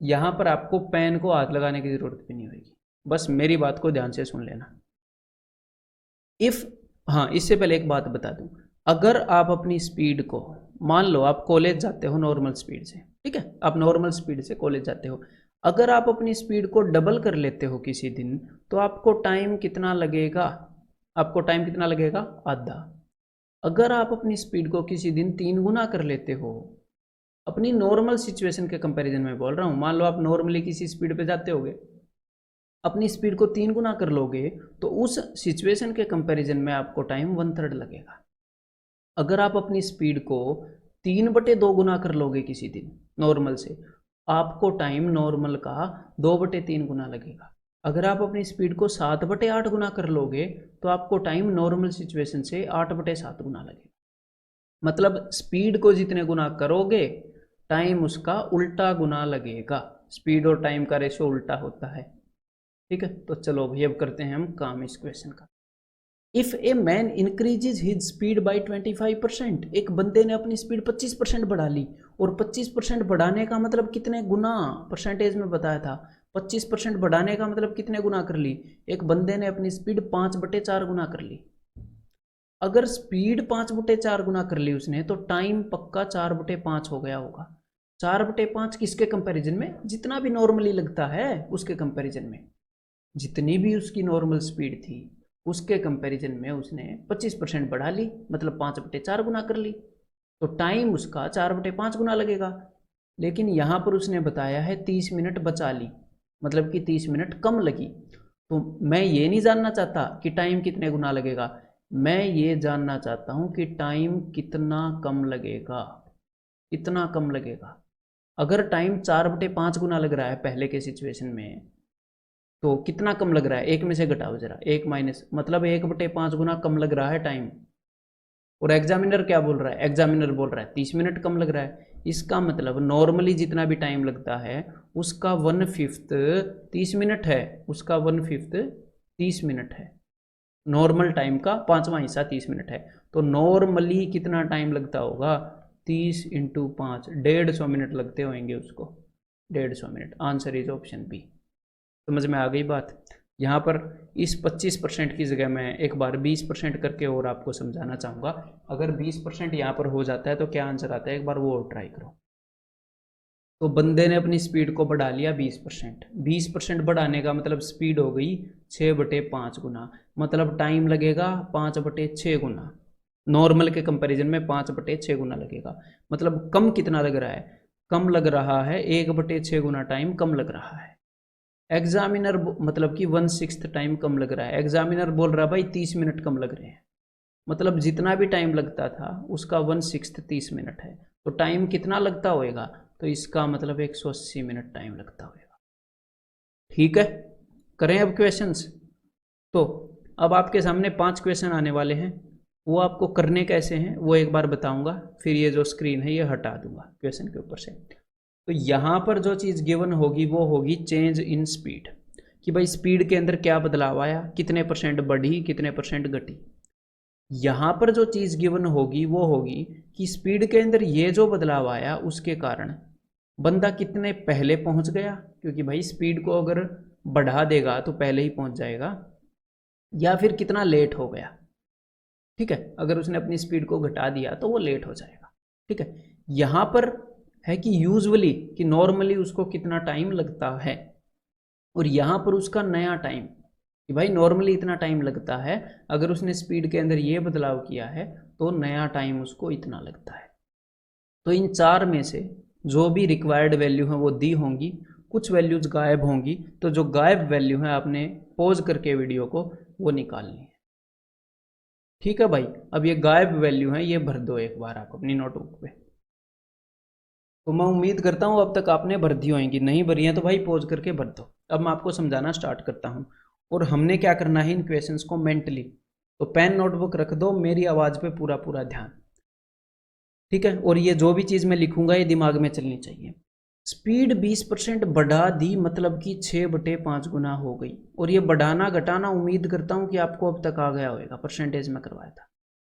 यहाँ पर आपको पेन को हाथ लगाने की ज़रूरत भी नहीं होगी, बस मेरी बात को ध्यान से सुन लेना। इफ़, हाँ, इससे पहले एक बात बता दूं, अगर आप अपनी स्पीड को, मान लो आप कॉलेज जाते हो नॉर्मल स्पीड से, ठीक है, आप नॉर्मल स्पीड से कॉलेज जाते हो, अगर आप अपनी स्पीड को डबल कर लेते हो किसी दिन, तो आपको टाइम कितना लगेगा? आपको टाइम कितना लगेगा? आधा। अगर आप अपनी स्पीड को किसी दिन 3 गुना कर लेते हो, अपनी नॉर्मल सिचुएशन के कंपैरिजन में बोल रहा हूँ, मान लो आप नॉर्मली किसी स्पीड पे जाते होगे, अपनी स्पीड को 3 गुना कर लोगे, तो उस सिचुएशन के कंपैरिजन में आपको टाइम 1/3 लगेगा। अगर आप अपनी स्पीड को 3/2 गुना कर लोगे किसी दिन नॉर्मल से, आपको टाइम नॉर्मल का 2/3 गुना लगेगा। अगर आप अपनी स्पीड को 7/8 गुना कर लोगे, तो आपको टाइम नॉर्मल सिचुएशन से 8/7 गुना लगेगा। मतलब स्पीड को जितने गुना करोगे, टाइम उसका उल्टा गुना लगेगा। स्पीड और टाइम का रेशो उल्टा होता है, ठीक है। तो चलो भाई, अब करते हैं हम काम इस क्वेश्चन का। If a man increases his speed by 25%, एक बंदे ने अपनी स्पीड 25% बढ़ा ली, और 25% बढ़ाने का मतलब कितने गुना, परसेंटेज में बताया था, 25% बढ़ाने का मतलब कितने गुना कर ली, एक बंदे ने अपनी स्पीड 5/4 गुना कर ली। अगर स्पीड 5/4 गुना कर ली उसने, तो टाइम पक्का 4/5 हो गया होगा। 4/5 किसके कंपैरिजन में, जितना भी नॉर्मली लगता है उसके कंपैरिजन में, जितनी भी उसकी नॉर्मल स्पीड थी उसके कंपैरिजन में उसने 25% बढ़ा ली, मतलब 5/4 गुना कर ली, तो टाइम उसका 4/5 गुना लगेगा। लेकिन यहाँ पर उसने बताया है 30 मिनट बचा ली, मतलब कि 30 मिनट कम लगी। तो मैं ये नहीं जानना चाहता कि टाइम कितने गुना लगेगा, मैं ये जानना चाहता हूँ कि टाइम कितना कम लगेगा, कितना कम लगेगा। अगर टाइम 4/5 गुना लग रहा है पहले के सिचुएशन में, तो कितना कम लग रहा है, एक में से घटाओ जरा, एक माइनस, मतलब 1/5 गुना कम लग रहा है टाइम। और एग्जामिनर क्या बोल रहा है, एग्जामिनर बोल रहा है 30 मिनट कम लग रहा है। इसका मतलब नॉर्मली जितना भी टाइम लगता है उसका 1/5 30 मिनट है, उसका 1/5 30 मिनट है। नॉर्मल टाइम का 5वां हिस्सा 30 मिनट है, तो नॉर्मली कितना टाइम लगता होगा, 30 × 5, 150 मिनट लगते होंगे उसको, 150 मिनट। Answer is option B. समझ में आ गई बात। यहाँ पर इस 25% की जगह मैं एक बार 20% करके और आपको समझाना चाहूँगा। अगर 20% यहाँ पर हो जाता है तो क्या आंसर आता है, एक बार वो और ट्राई करो। तो बंदे ने अपनी स्पीड को बढ़ा लिया 20%, 20% बढ़ाने का मतलब स्पीड हो गई 6/5 गुना, मतलब टाइम लगेगा 5/6 गुना। नॉर्मल के कंपैरिजन में 5/6 गुना लगेगा। मतलब कम कितना लग रहा है, कम लग रहा है 1/6 गुना टाइम कम लग रहा है। एग्जामिनर मतलब कि 1/6 टाइम कम लग रहा है। एग्जामिनर बोल रहा है भाई 30 मिनट कम लग रहे हैं, मतलब जितना भी टाइम लगता था उसका 1/6 30 मिनट है, तो टाइम कितना लगता होएगा, तो इसका मतलब 180 मिनट टाइम लगता होएगा। ठीक है, करें अब क्वेश्चंस। तो अब आपके सामने 5 क्वेश्चन आने वाले हैं, वो आपको करने कैसे हैं वो एक बार बताऊंगा, फिर ये जो स्क्रीन है ये हटा दूंगा क्वेश्चन के ऊपर से। तो यहाँ पर जो चीज़ गिवन होगी वो होगी चेंज इन स्पीड, कि भाई स्पीड के अंदर क्या बदलाव आया, कितने % बढ़ी, कितने % घटी। यहाँ पर जो चीज़ गिवन होगी वो होगी कि स्पीड के अंदर ये जो बदलाव आया उसके कारण बंदा कितने पहले पहुँच गया, क्योंकि भाई स्पीड को अगर बढ़ा देगा तो पहले ही पहुँच जाएगा, या फिर कितना लेट हो गया। ठीक है, अगर उसने अपनी स्पीड को घटा दिया तो वो लेट हो जाएगा। ठीक है, यहाँ पर है कि यूजुअली, कि नॉर्मली उसको कितना टाइम लगता है, और यहाँ पर उसका नया टाइम, कि भाई नॉर्मली इतना टाइम लगता है, अगर उसने स्पीड के अंदर ये बदलाव किया है तो नया टाइम उसको इतना लगता है। तो इन 4 में से जो भी रिक्वायर्ड वैल्यू है वो दी होंगी, कुछ वैल्यूज गायब होंगी, तो जो गायब वैल्यू है आपने पॉज करके वीडियो को वो निकालनी है। ठीक है भाई, अब ये गायब वैल्यू है ये भर दो एक बार आप अपनी नोटबुक पे। तो मैं उम्मीद करता हूँ अब तक आपने भर दी होंगी, नहीं भरी हैं तो भाई पॉज करके भर दो। अब मैं आपको समझाना स्टार्ट करता हूँ, और हमने क्या करना है इन क्वेश्चंस को मेंटली। तो पेन नोटबुक रख दो, मेरी आवाज़ पे पूरा पूरा ध्यान। ठीक है, और ये जो भी चीज़ मैं लिखूंगा ये दिमाग में चलनी चाहिए। स्पीड 20% बढ़ा दी, मतलब कि 6/5 गुना हो गई। और ये बढ़ाना घटाना उम्मीद करता हूँ कि आपको अब तक आ गया होगा, परसेंटेज में करवाया था।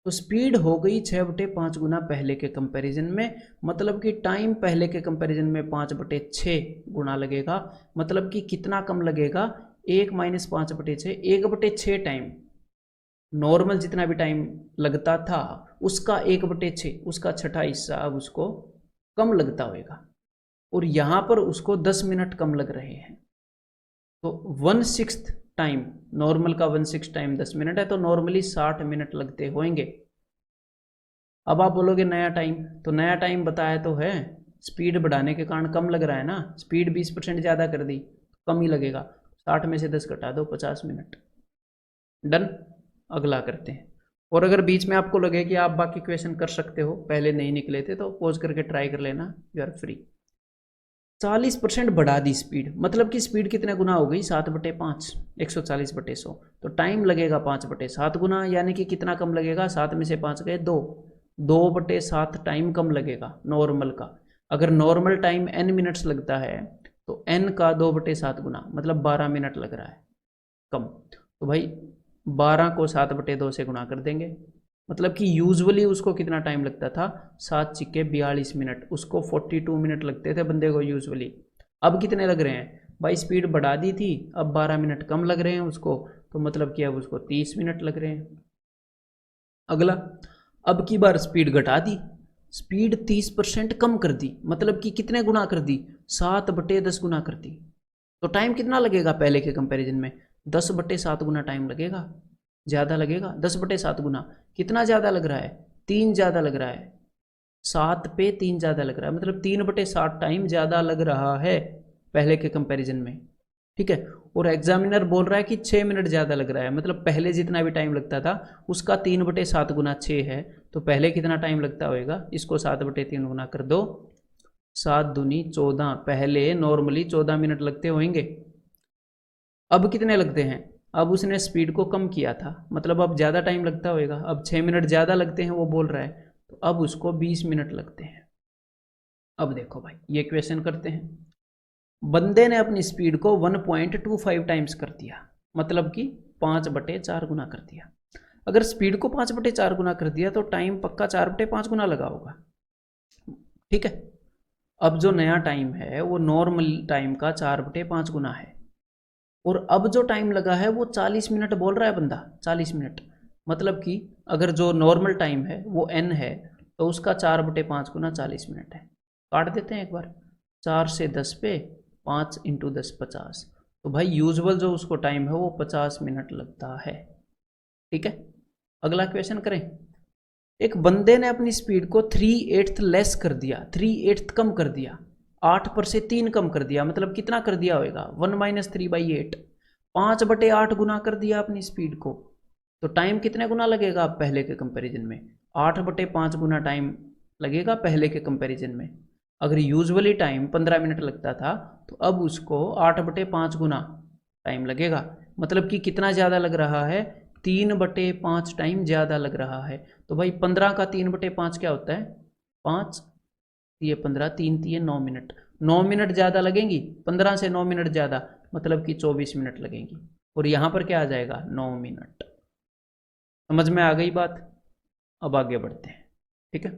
तो स्पीड हो गई 6/5 गुना पहले के कंपैरिजन में, मतलब कि टाइम पहले के कंपैरिजन में 5/6 गुना लगेगा। मतलब कि कितना कम लगेगा, 1 - 5/6, 1/6 टाइम। नॉर्मल जितना भी टाइम लगता था उसका 1/6, उसका छठा हिस्सा अब उसको कम लगता होगा, और यहाँ पर उसको 10 मिनट कम लग रहे हैं। तो 1/6 टाइम, नॉर्मल का 1/6 टाइम 10 मिनट है, तो नॉर्मली 60 मिनट लगते होंगे। अब आप बोलोगे नया टाइम, तो नया टाइम बताया तो है, स्पीड बढ़ाने के कारण कम लग रहा है ना, स्पीड 20% ज़्यादा कर दी, कम ही लगेगा। 60 में से 10 घटा दो, 50 मिनट। डन, अगला करते हैं। और अगर बीच में आपको लगे कि आप बाकी क्वेश्चन कर सकते हो, पहले नहीं निकले थे, तो पॉज करके ट्राई कर लेना, यू आर फ्री। 40% बढ़ा दी स्पीड, मतलब कि स्पीड कितने गुना हो गई, 7/5, 140/100। तो टाइम लगेगा 5/7 गुना, यानी कि कितना कम लगेगा, 7 में से 5 गए 2, 2/7 टाइम कम लगेगा नॉर्मल का। अगर नॉर्मल टाइम n मिनट्स लगता है तो n का 2/7 गुना, मतलब 12 मिनट लग रहा है कम। तो भाई 12 को 7/2 से गुणा कर देंगे, मतलब कि यूजुअली उसको कितना टाइम लगता था, 7 छिक्के 42 मिनट, उसको 42 मिनट लगते थे बंदे को यूजुअली। अब कितने लग रहे हैं भाई, स्पीड बढ़ा दी थी, अब 12 मिनट कम लग रहे हैं उसको, तो मतलब कि अब उसको 30 मिनट लग रहे हैं। अगला, अब की बार स्पीड घटा दी, स्पीड 30% कम कर दी, मतलब कि कितने गुना कर दी, 7/10 गुना कर दी, तो टाइम कितना लगेगा पहले के कंपैरिजन में, 10/7 गुना टाइम लगेगा, ज़्यादा लगेगा। 10/7 गुना कितना ज़्यादा लग रहा है, 3 ज़्यादा लग रहा है, 7 पे 3 ज़्यादा लग रहा है, मतलब 3/7 टाइम ज़्यादा लग रहा है पहले के कंपैरिजन में, ठीक है। और एग्जामिनर बोल रहा है कि 6 मिनट ज़्यादा लग रहा है, मतलब पहले जितना भी टाइम लगता था उसका 3/7 गुना 6 है, तो पहले कितना टाइम लगता होगा, इसको 7/3 गुना कर दो, 7 दूनी 14, पहले नॉर्मली 14 मिनट लगते होंगे, अब कितने लगते हैं, अब उसने स्पीड को कम किया था, मतलब अब ज़्यादा टाइम लगता होगा, अब 6 मिनट ज़्यादा लगते हैं वो बोल रहा है, तो अब उसको 20 मिनट लगते हैं। अब देखो भाई ये क्वेश्चन करते हैं, बंदे ने अपनी स्पीड को 1.25 टाइम्स कर दिया, मतलब कि 5/4 गुना कर दिया। अगर स्पीड को 5/4 गुना कर दिया तो टाइम पक्का 4/5 गुना लगा होगा, ठीक है। अब जो नया टाइम है वो नॉर्मल टाइम का 4/5 गुना है, और अब जो टाइम लगा है वो 40 मिनट बोल रहा है बंदा, 40 मिनट, मतलब कि अगर जो नॉर्मल टाइम है वो n है, तो उसका 4/5 गुना 40 मिनट है। काट देते हैं एक बार, 4 से 10 पे 5 × 10 50, तो भाई यूजुअल जो उसको टाइम है वो 50 मिनट लगता है, ठीक है। अगला क्वेश्चन करें, एक बंदे ने अपनी स्पीड को 3/8 लेस कर दिया, 3/8 कम कर दिया, 8 पर से 3 कम कर दिया, मतलब कितना कर दिया होगा, 1 - 3/8, 5/8 गुना कर दिया अपनी स्पीड को, तो टाइम कितने गुना लगेगा अब पहले के कंपैरिजन में, 8/5 गुना टाइम लगेगा पहले के कंपैरिजन में। अगर यूजुअली टाइम 15 मिनट लगता था, तो अब उसको 8/5 गुना टाइम लगेगा, मतलब कि कितना ज़्यादा लग रहा है, 3/5 टाइम ज़्यादा लग रहा है। तो भाई 15 का 3/5 क्या होता है, 5, ये 15, 3 3 9 मिनट, 9 मिनट ज़्यादा लगेंगी, 15 से 9 मिनट ज़्यादा, मतलब कि 24 मिनट लगेंगी, और यहाँ पर क्या आ जाएगा, 9 मिनट। समझ में आ गई बात। अब आगे बढ़ते हैं, ठीक है।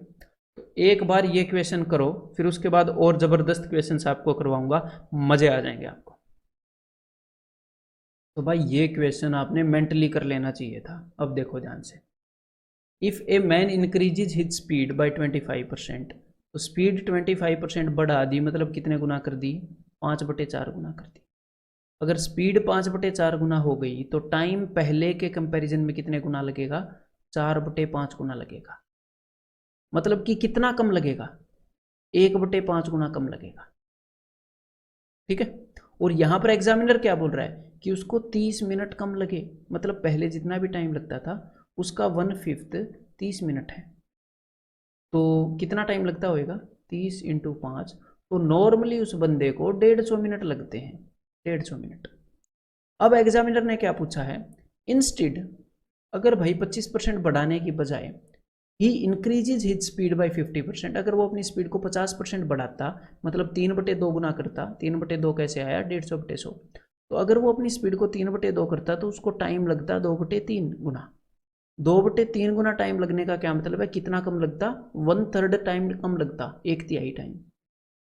तो एक बार ये क्वेश्चन करो, फिर उसके बाद और ज़बरदस्त क्वेश्चन आपको करवाऊंगा, मज़े आ जाएंगे आपको। तो भाई ये क्वेश्चन आपने मेंटली कर लेना चाहिए था। अब देखो ध्यान से, if a man increases his speed bye 25%, तो स्पीड 25% बढ़ा दी, मतलब कितने गुना कर दी, 5/4 गुना कर दी। अगर स्पीड 5/4 गुना हो गई तो टाइम पहले के कंपैरिजन में कितने गुना लगेगा, 4/5 गुना लगेगा, मतलब कि कितना कम लगेगा, 1/5 गुना कम लगेगा, ठीक है। और यहाँ पर एग्जामिनर क्या बोल रहा है कि उसको 30 मिनट कम लगे, मतलब पहले जितना भी टाइम लगता था उसका 1/5 30 मिनट है, तो कितना टाइम लगता होगा, 30 × 5, तो नॉर्मली उस बंदे को 150 मिनट लगते हैं, 150 मिनट। अब एग्जामिनर ने क्या पूछा है, इंस्टेड, अगर भाई 25% बढ़ाने की बजाय ही इंक्रीजेज हिज स्पीड बाय 50%, अगर वो अपनी स्पीड को 50% बढ़ाता, मतलब 3/2 गुना करता, 3/2 कैसे आया, 150/100, तो अगर वो अपनी स्पीड को 3/2 करता तो उसको टाइम लगता 2/3 गुना। 2/3 गुना टाइम लगने का क्या मतलब है, कितना कम लगता, 1/3 टाइम कम लगता, 1/3 टाइम।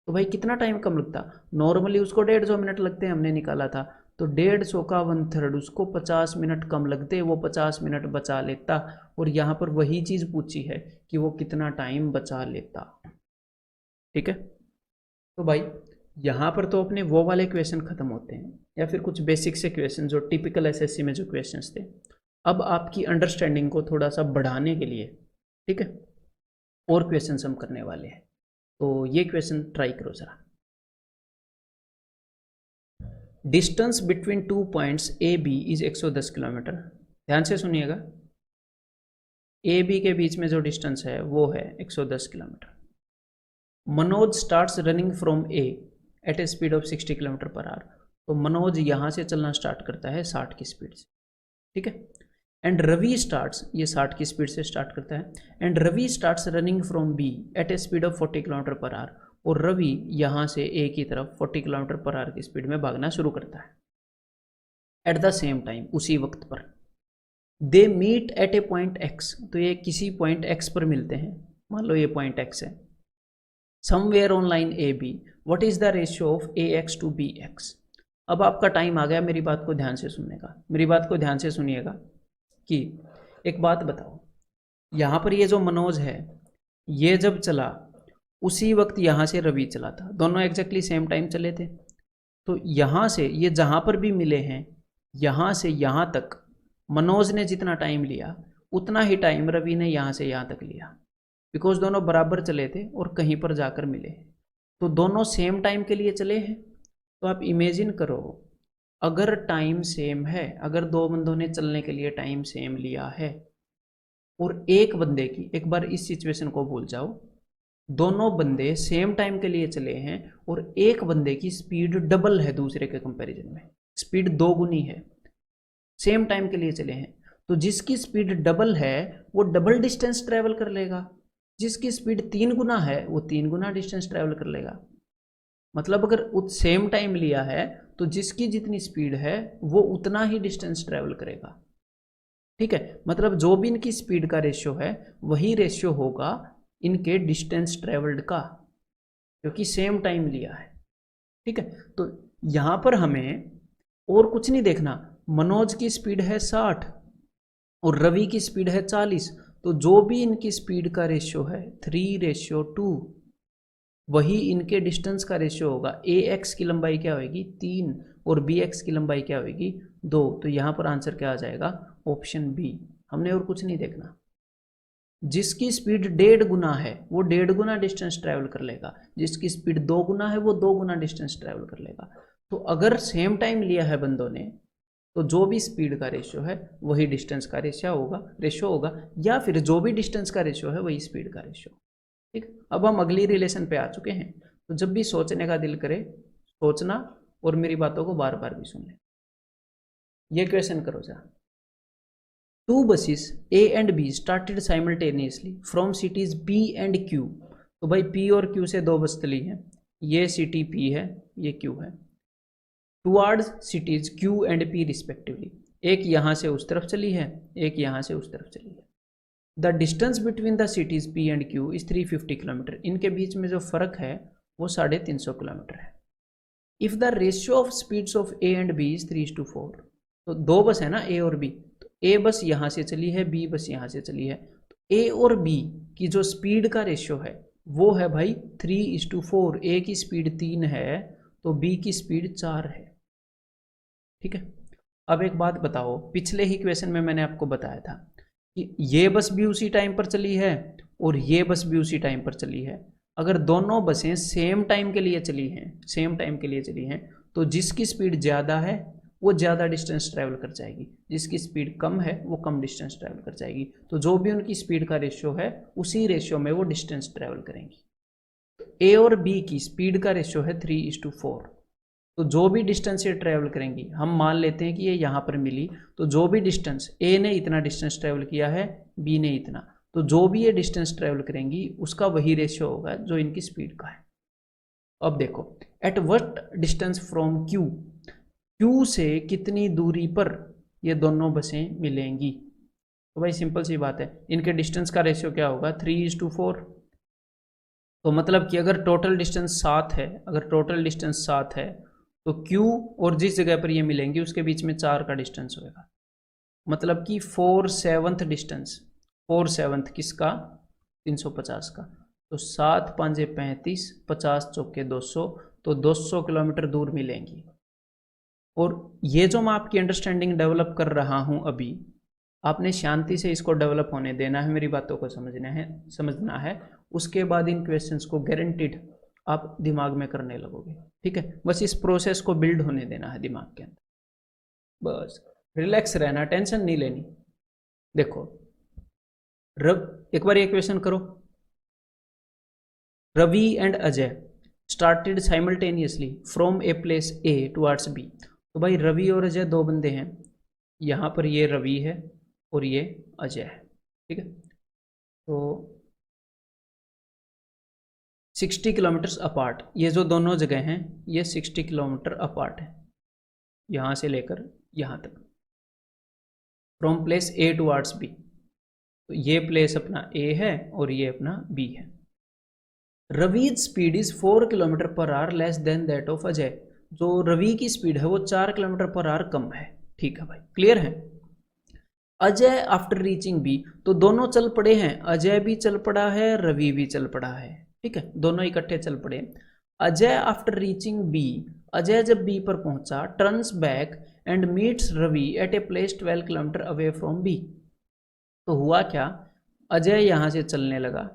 तो भाई कितना टाइम कम लगता, नॉर्मली उसको 150 मिनट लगते हैं, हमने निकाला था, तो 150 का 1/3 उसको 50 मिनट कम लगते, वो 50 मिनट बचा लेता। और यहाँ पर वही चीज़ पूछी है कि वो कितना टाइम बचा लेता, ठीक है। तो भाई यहाँ पर तो अपने वो वाले क्वेश्चन खत्म होते हैं, या फिर कुछ बेसिक से क्वेश्चन जो टिपिकल एसएससी में जो क्वेश्चंस थे। अब आपकी अंडरस्टैंडिंग को थोड़ा सा बढ़ाने के लिए, ठीक है, और क्वेश्चंस हम करने वाले हैं, तो ये क्वेश्चन ट्राई करो जरा। Distance between 2 points A B is 110 kilometre. ध्यान से सुनिएगा, ए बी के बीच में जो डिस्टेंस है वो है 110 kilometre. Manoj starts running from A at a speed of 60 kilometre per hour. तो मनोज यहाँ से चलना स्टार्ट करता है 60 की स्पीड से, ठीक है। एंड रवि स्टार्ट्स, ये 60 की स्पीड से स्टार्ट करता है, and Ravi starts running from B at a speed of 40 kilometre per hour. और रवि यहाँ से ए की तरफ 40 किलोमीटर पर आवर की स्पीड में भागना शुरू करता है एट द सेम टाइम, उसी वक्त पर। They meet at a point X, तो ये किसी पॉइंट एक्स पर मिलते हैं, मान लो ये पॉइंट एक्स है, somewhere on line A B, what is the ratio of A X to B X. अब आपका टाइम आ गया मेरी बात को ध्यान से सुनने का, मेरी बात को ध्यान से सुनिएगा कि एक बात बताओ, यहाँ पर ये जो मनोज है ये जब चला उसी वक्त यहाँ से रवि चला था, दोनों एग्जैक्टली सेम टाइम चले थे, तो यहाँ से ये जहाँ पर भी मिले हैं यहाँ से यहाँ तक मनोज ने जितना टाइम लिया उतना ही टाइम रवि ने यहाँ से यहाँ तक लिया, बिकॉज दोनों बराबर चले थे और कहीं पर जाकर मिले, तो दोनों सेम टाइम के लिए चले हैं। तो आप इमेजिन करो अगर टाइम सेम है, अगर दो बंदों ने चलने के लिए टाइम सेम लिया है और एक बंदे की, एक बार इस सिचुएशन को भूल जाओ, दोनों बंदे सेम टाइम के लिए चले हैं और एक बंदे की स्पीड डबल है दूसरे के कंपैरिजन में, स्पीड दो गुनी है, सेम टाइम के लिए चले हैं, तो जिसकी स्पीड डबल है वो डबल डिस्टेंस ट्रेवल कर लेगा, जिसकी स्पीड 3 गुना है वो 3 गुना डिस्टेंस ट्रेवल कर लेगा। मतलब अगर सेम टाइम लिया है तो जिसकी जितनी स्पीड है वो उतना ही डिस्टेंस ट्रेवल करेगा, ठीक है। मतलब जो भी इनकी स्पीड का रेशियो है वही रेशियो होगा इनके डिस्टेंस ट्रेवल्ड का, क्योंकि सेम टाइम लिया है, ठीक है। तो यहाँ पर हमें और कुछ नहीं देखना, मनोज की स्पीड है 60 और रवि की स्पीड है 40, तो जो भी इनकी स्पीड का रेशियो है 3:2 वही इनके डिस्टेंस का रेशियो होगा। ए एक्स की लंबाई क्या होगी 3 और बी एक्स की लंबाई क्या होगी 2, तो यहाँ पर आंसर क्या आ जाएगा ऑप्शन बी। हमने और कुछ नहीं देखना, जिसकी स्पीड 1.5 गुना है वो 1.5 गुना डिस्टेंस ट्रैवल कर लेगा, जिसकी स्पीड 2 गुना है वो 2 गुना डिस्टेंस ट्रैवल कर लेगा। तो अगर सेम टाइम लिया है बंदों ने तो जो भी स्पीड का रेशियो है वही डिस्टेंस का रेशियो होगा, या फिर जो भी डिस्टेंस का रेशियो है वही स्पीड का रेशियो, ठीक। अब हम अगली रिलेशन पे आ चुके हैं, तो जब भी सोचने का दिल करे सोचना और मेरी बातों को बार बार भी सुन ले। ये क्वेश्चन करो जा, 2 buses A and B started simultaneously from cities B and Q। तो भाई P और Q से 2 बस चली हैं, ये सिटी P है ये Q है, towards cities Q and P respectively, एक यहाँ से उस तरफ चली है एक यहाँ से उस तरफ चली है। The distance between the cities P and Q is 350 kilometre, इनके बीच में जो फर्क है वो 350 किलोमीटर है। If the ratio of speeds of A and B is 3:4, तो 2 बस है ना A और B, तो A बस यहाँ से चली है B बस यहाँ से चली है, तो A और B की जो स्पीड का रेशियो है वो है भाई 3:4, A की स्पीड 3 है तो B की स्पीड 4 है, ठीक है। अब एक बात बताओ, पिछले ही क्वेश्चन में मैंने आपको बताया था कि ये बस भी उसी टाइम पर चली है और ये बस भी उसी टाइम पर चली है, अगर दोनों बसें सेम टाइम के लिए चली हैं तो जिसकी स्पीड ज़्यादा है वो ज़्यादा डिस्टेंस ट्रैवल कर जाएगी, जिसकी स्पीड कम है वो कम डिस्टेंस ट्रैवल कर जाएगी, तो जो भी उनकी स्पीड का रेशियो है उसी रेशियो में वो डिस्टेंस ट्रैवल करेंगी। ए और बी की स्पीड का रेशियो है 3:4, तो जो भी डिस्टेंस ये ट्रैवल करेंगी, हम मान लेते हैं कि ये यहाँ पर मिली, तो जो भी डिस्टेंस ए ने इतना डिस्टेंस ट्रैवल किया है बी ने इतना, तो जो भी ये डिस्टेंस ट्रैवल करेंगी उसका वही रेशियो होगा जो इनकी स्पीड का है। अब देखो, at what distance from Q से कितनी दूरी पर ये दोनों बसें मिलेंगी, तो भाई सिंपल सी बात है, इनके डिस्टेंस का रेशियो क्या होगा 3:4, तो मतलब कि अगर टोटल डिस्टेंस 7 है तो Q और जिस जगह पर ये मिलेंगी उसके बीच में 4 का डिस्टेंस होगा, मतलब कि 4/7 डिस्टेंस, 4/7 किसका 350 का, तो 7 5 35, 50 चौके 200, तो 200 किलोमीटर दूर मिलेंगी। और ये जो मैं आपकी अंडरस्टैंडिंग डेवलप कर रहा हूँ अभी, आपने शांति से इसको डेवलप होने देना है, मेरी बातों को समझना है, उसके बाद इन क्वेश्चंस को गारंटीड आप दिमाग में करने लगोगे, ठीक है। बस इस प्रोसेस को बिल्ड होने देना है दिमाग के अंदर, बस रिलैक्स रहना, टेंशन नहीं लेनी। देखो एक बार ये क्वेश्चन करो, Ravi and Ajay started simultaneously from a place A towards B, तो भाई रवि और अजय 2 बंदे हैं, यहाँ पर ये रवि है और ये अजय है, ठीक है। तो 60 किलोमीटर्स अपार्ट, ये जो दोनों जगह हैं ये 60 किलोमीटर अपार्ट है, यहाँ से लेकर यहाँ तक। From place A towards B. तो ये प्लेस अपना ए है और ये अपना बी है। Ravi's speed is 4 kilometre per our less than that of Ajay. जो रवि की स्पीड है वो 4 किलोमीटर पर आवर कम है। ठीक है भाई, क्लियर है। अजय आफ्टर रीचिंग बी, तो दोनों चल पड़े हैं, अजय भी चल पड़ा है, रवि भी चल पड़ा है। ठीक है, दोनों इकट्ठे चल पड़े। Ajay after reaching B, Ajay जब बी पर पहुंचा, turns back and meets Ravi at a place 12 kilometre away from B. तो हुआ क्या, अजय यहां से चलने लगा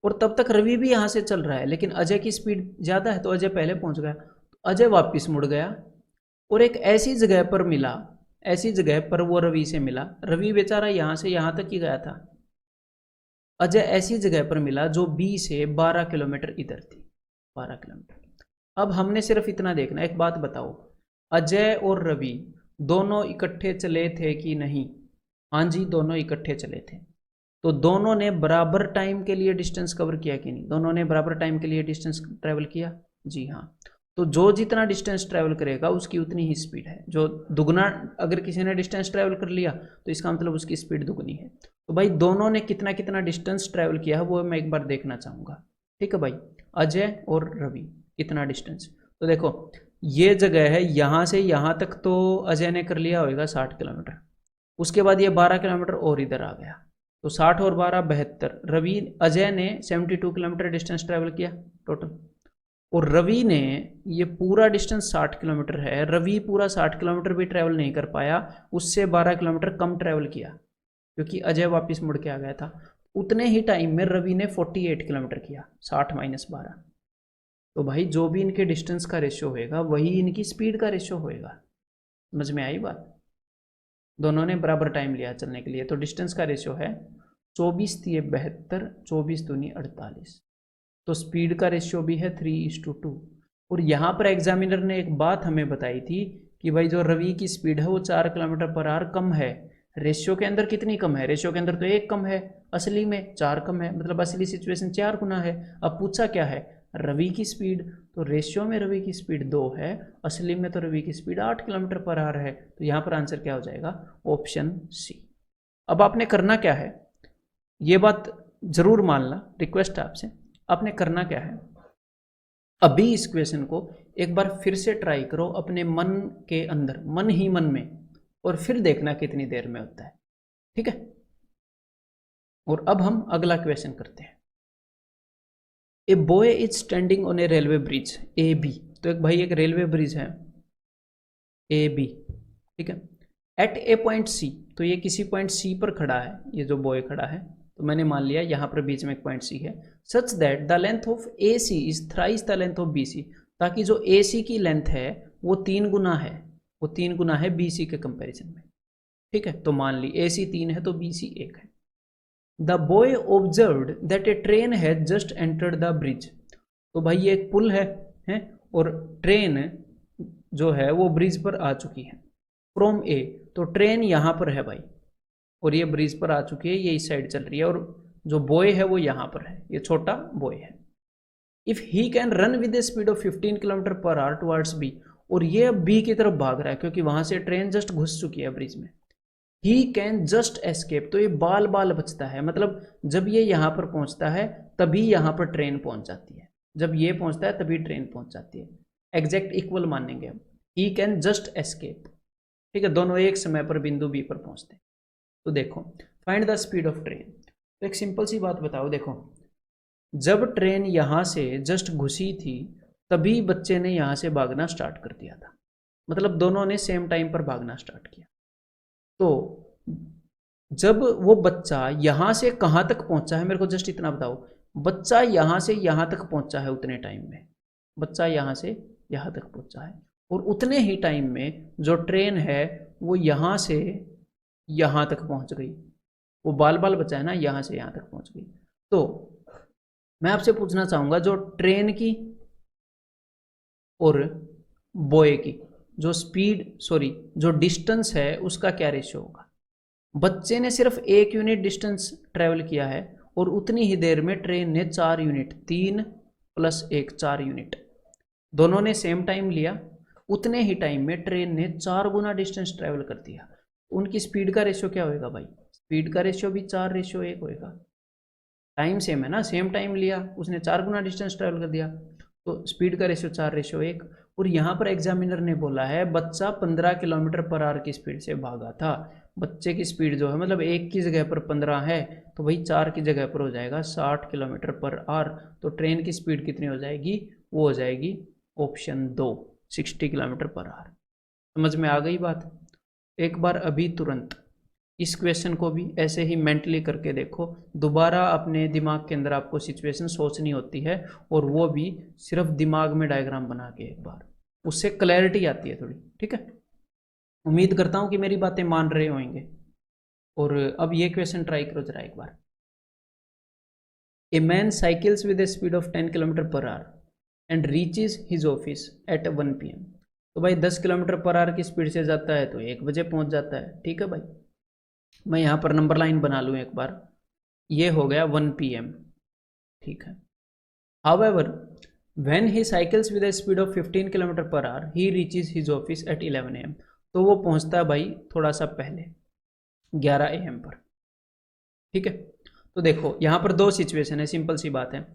और तब तक रवि भी यहां से चल रहा है, लेकिन अजय की स्पीड ज़्यादा है तो अजय पहले पहुंच गया। तो अजय वापस मुड़ गया और एक ऐसी जगह पर मिला, ऐसी जगह पर वो रवि से मिला। रवि बेचारा यहां से यहां तक ही गया था। अजय ऐसी जगह पर मिला जो बी से 12 किलोमीटर इधर थी, 12 किलोमीटर। अब हमने सिर्फ इतना देखना। एक बात बताओ, अजय और रवि दोनों इकट्ठे चले थे कि नहीं? हाँ जी, दोनों इकट्ठे चले थे। तो दोनों ने बराबर टाइम के लिए डिस्टेंस कवर किया कि नहीं? दोनों ने बराबर टाइम के लिए डिस्टेंस ट्रेवल किया। जी हाँ। तो जो जितना डिस्टेंस ट्रेवल करेगा उसकी उतनी ही स्पीड है। जो दुगना अगर किसी ने डिस्टेंस ट्रेवल कर लिया तो इसका मतलब उसकी स्पीड दुगनी है। तो भाई दोनों ने कितना कितना डिस्टेंस ट्रेवल किया है वो मैं एक बार देखना चाहूँगा। ठीक है भाई, अजय और रवि कितना डिस्टेंस। तो देखो ये जगह है, यहाँ से यहाँ तक तो अजय ने कर लिया होगा 60 किलोमीटर। उसके बाद ये 12 किलोमीटर और इधर आ गया, तो 60 और 12 72। रवि अजय ने 72 किलोमीटर डिस्टेंस ट्रेवल किया टोटल, और रवि ने ये पूरा डिस्टेंस 60 किलोमीटर है, रवि पूरा 60 किलोमीटर भी ट्रेवल नहीं कर पाया, उससे 12 किलोमीटर कम ट्रेवल किया क्योंकि अजय वापस मुड़ के आ गया था। उतने ही टाइम में रवि ने 48 किलोमीटर किया, 60 माइनस 12। तो भाई जो भी इनके डिस्टेंस का रेशियो होएगा वही इनकी स्पीड का रेशियो होएगा। समझ में आई बात? दोनों ने बराबर टाइम लिया चलने के लिए, तो डिस्टेंस का रेशियो है 24 × 72, 24 दूनी 48। तो स्पीड का रेशियो भी है 3:2। और यहाँ पर एग्जामिनर ने एक बात हमें बताई थी कि भाई जो रवि की स्पीड है वो 4 किलोमीटर पर आवर कम है। रेशियो के अंदर कितनी कम है? रेशियो के अंदर तो 1 कम है, असली में 4 कम है, मतलब असली सिचुएशन 4 गुना है। अब पूछा क्या है? रवि की स्पीड। तो रेशियो में रवि की स्पीड 2 है, असली में तो रवि की स्पीड 8 किलोमीटर पर आवर है। तो यहाँ पर आंसर क्या हो जाएगा? Option C. अब आपने करना क्या है, ये बात जरूर मानना, रिक्वेस्ट है आपसे। आपने करना क्या है, अभी इस क्वेश्चन को एक बार फिर से ट्राई करो अपने मन के अंदर, मन ही मन में, और फिर देखना कितनी देर में होता है। ठीक है, और अब हम अगला क्वेश्चन करते हैं। A boy is standing on a railway bridge A B. तो एक भाई एक रेलवे ब्रिज है ए बी, ठीक है। एट ए पॉइंट सी, तो ये किसी पॉइंट सी पर खड़ा है, ये जो बॉय खड़ा है, तो मैंने मान लिया यहाँ पर बीच में एक पॉइंट सी है। Such that the length of A C is thrice the length of B C, ताकि जो ए सी की लेंथ है वो 3 गुना है, वो 3 गुना है बी सी के कंपेरिजन में। ठीक है, तो मान ली ए सी 3 है तो बी सी 1 है। The boy observed that A train has just entered the bridge. तो भाई ये एक पुल है और ट्रेन जो है वो ब्रिज पर आ चुकी है। फ्रॉम ए, तो ट्रेन यहाँ पर है भाई और ये ब्रिज पर आ चुकी है, ये इस साइड चल रही है, और जो बॉय है वो यहाँ पर है, ये छोटा बॉय है। If he can run with a speed of 15 kilometre per hour towards B, और ये अब बी की तरफ भाग रहा है क्योंकि वहां से ट्रेन जस्ट घुस चुकी है ब्रिज में। ही कैन जस्ट एस्केप, तो ये बाल बाल बचता है, मतलब जब ये यहाँ पर पहुंचता है तभी यहाँ पर ट्रेन पहुंच जाती है, जब ये पहुंचता है तभी ट्रेन पहुंच जाती है। एग्जैक्ट इक्वल मानेंगे हम। ही कैन जस्ट एस्केप, ठीक है, दोनों एक समय पर बिंदु बी पर पहुंचते हैं। तो देखो find the speed of train. तो एक सिंपल सी बात बताओ, देखो जब ट्रेन यहाँ से जस्ट घुसी थी तभी बच्चे ने यहाँ से भागना स्टार्ट कर दिया था, मतलब दोनों ने सेम टाइम पर भागना स्टार्ट किया। तो जब वो बच्चा यहाँ से कहाँ तक पहुंचा है, मेरे को जस्ट इतना बताओ, बच्चा यहाँ से यहाँ तक पहुंचा है उतने टाइम में, बच्चा यहाँ से यहाँ तक पहुंचा है, और उतने ही टाइम में जो ट्रेन है वो यहाँ से यहाँ तक पहुंच गई, वो बाल बाल बचा है ना, यहाँ से यहाँ तक पहुंच गई। तो मैं आपसे पूछना चाहूंगा जो ट्रेन की और बॉय की जो स्पीड जो डिस्टेंस है उसका क्या रेशियो होगा। बच्चे ने सिर्फ 1 यूनिट डिस्टेंस ट्रेवल किया है और उतनी ही देर में ट्रेन ने 4 यूनिट, 3 + 1 4 यूनिट, दोनों ने सेम टाइम लिया, उतने ही टाइम में ट्रेन ने 4 गुना डिस्टेंस ट्रेवल कर दिया। उनकी स्पीड का रेशियो क्या होएगा भाई? स्पीड का रेशियो भी 4:1 होएगा। टाइम सेम है ना, सेम टाइम लिया, उसने 4 गुना डिस्टेंस ट्रेवल कर दिया, तो स्पीड का रेशियो 4:1। और यहाँ पर एग्जामिनर ने बोला है बच्चा 15 किलोमीटर पर आवर की स्पीड से भागा था। बच्चे की स्पीड जो है मतलब एक की जगह पर 15 है, तो भाई 4 की जगह पर हो जाएगा 60 किलोमीटर पर आवर। तो ट्रेन की स्पीड कितनी हो जाएगी? वो हो जाएगी ऑप्शन 2, 60 किलोमीटर पर आवर। समझ में आ गई बात? एक बार अभी तुरंत इस क्वेश्चन को भी ऐसे ही मेंटली करके देखो, दोबारा अपने दिमाग के अंदर आपको सिचुएशन सोचनी होती है, और वो भी सिर्फ दिमाग में डायग्राम बना के एक बार, उससे क्लैरिटी आती है थोड़ी, ठीक है। उम्मीद करता हूँ कि मेरी बातें मान रहे होंगे। और अब ये क्वेश्चन ट्राई करो जरा एक बार। A man cycles with a speed of 10 kilometre per hour and reaches his office at 1 PM। तो भाई 10 किलोमीटर पर आवर की स्पीड से जाता है तो 1 बजे पहुंच जाता है, ठीक है भाई। मैं यहाँ पर नंबर लाइन बना लूँ एक बार, ये हो गया 1 PM, ठीक है। However when he cycles with a speed of 15 kilometre per our he reaches his office eight 11 AM। तो वो पहुँचता है भाई थोड़ा सा पहले, 11 AM पर, ठीक है। तो देखो यहाँ पर दो सिचुएशन है, सिंपल सी बात है।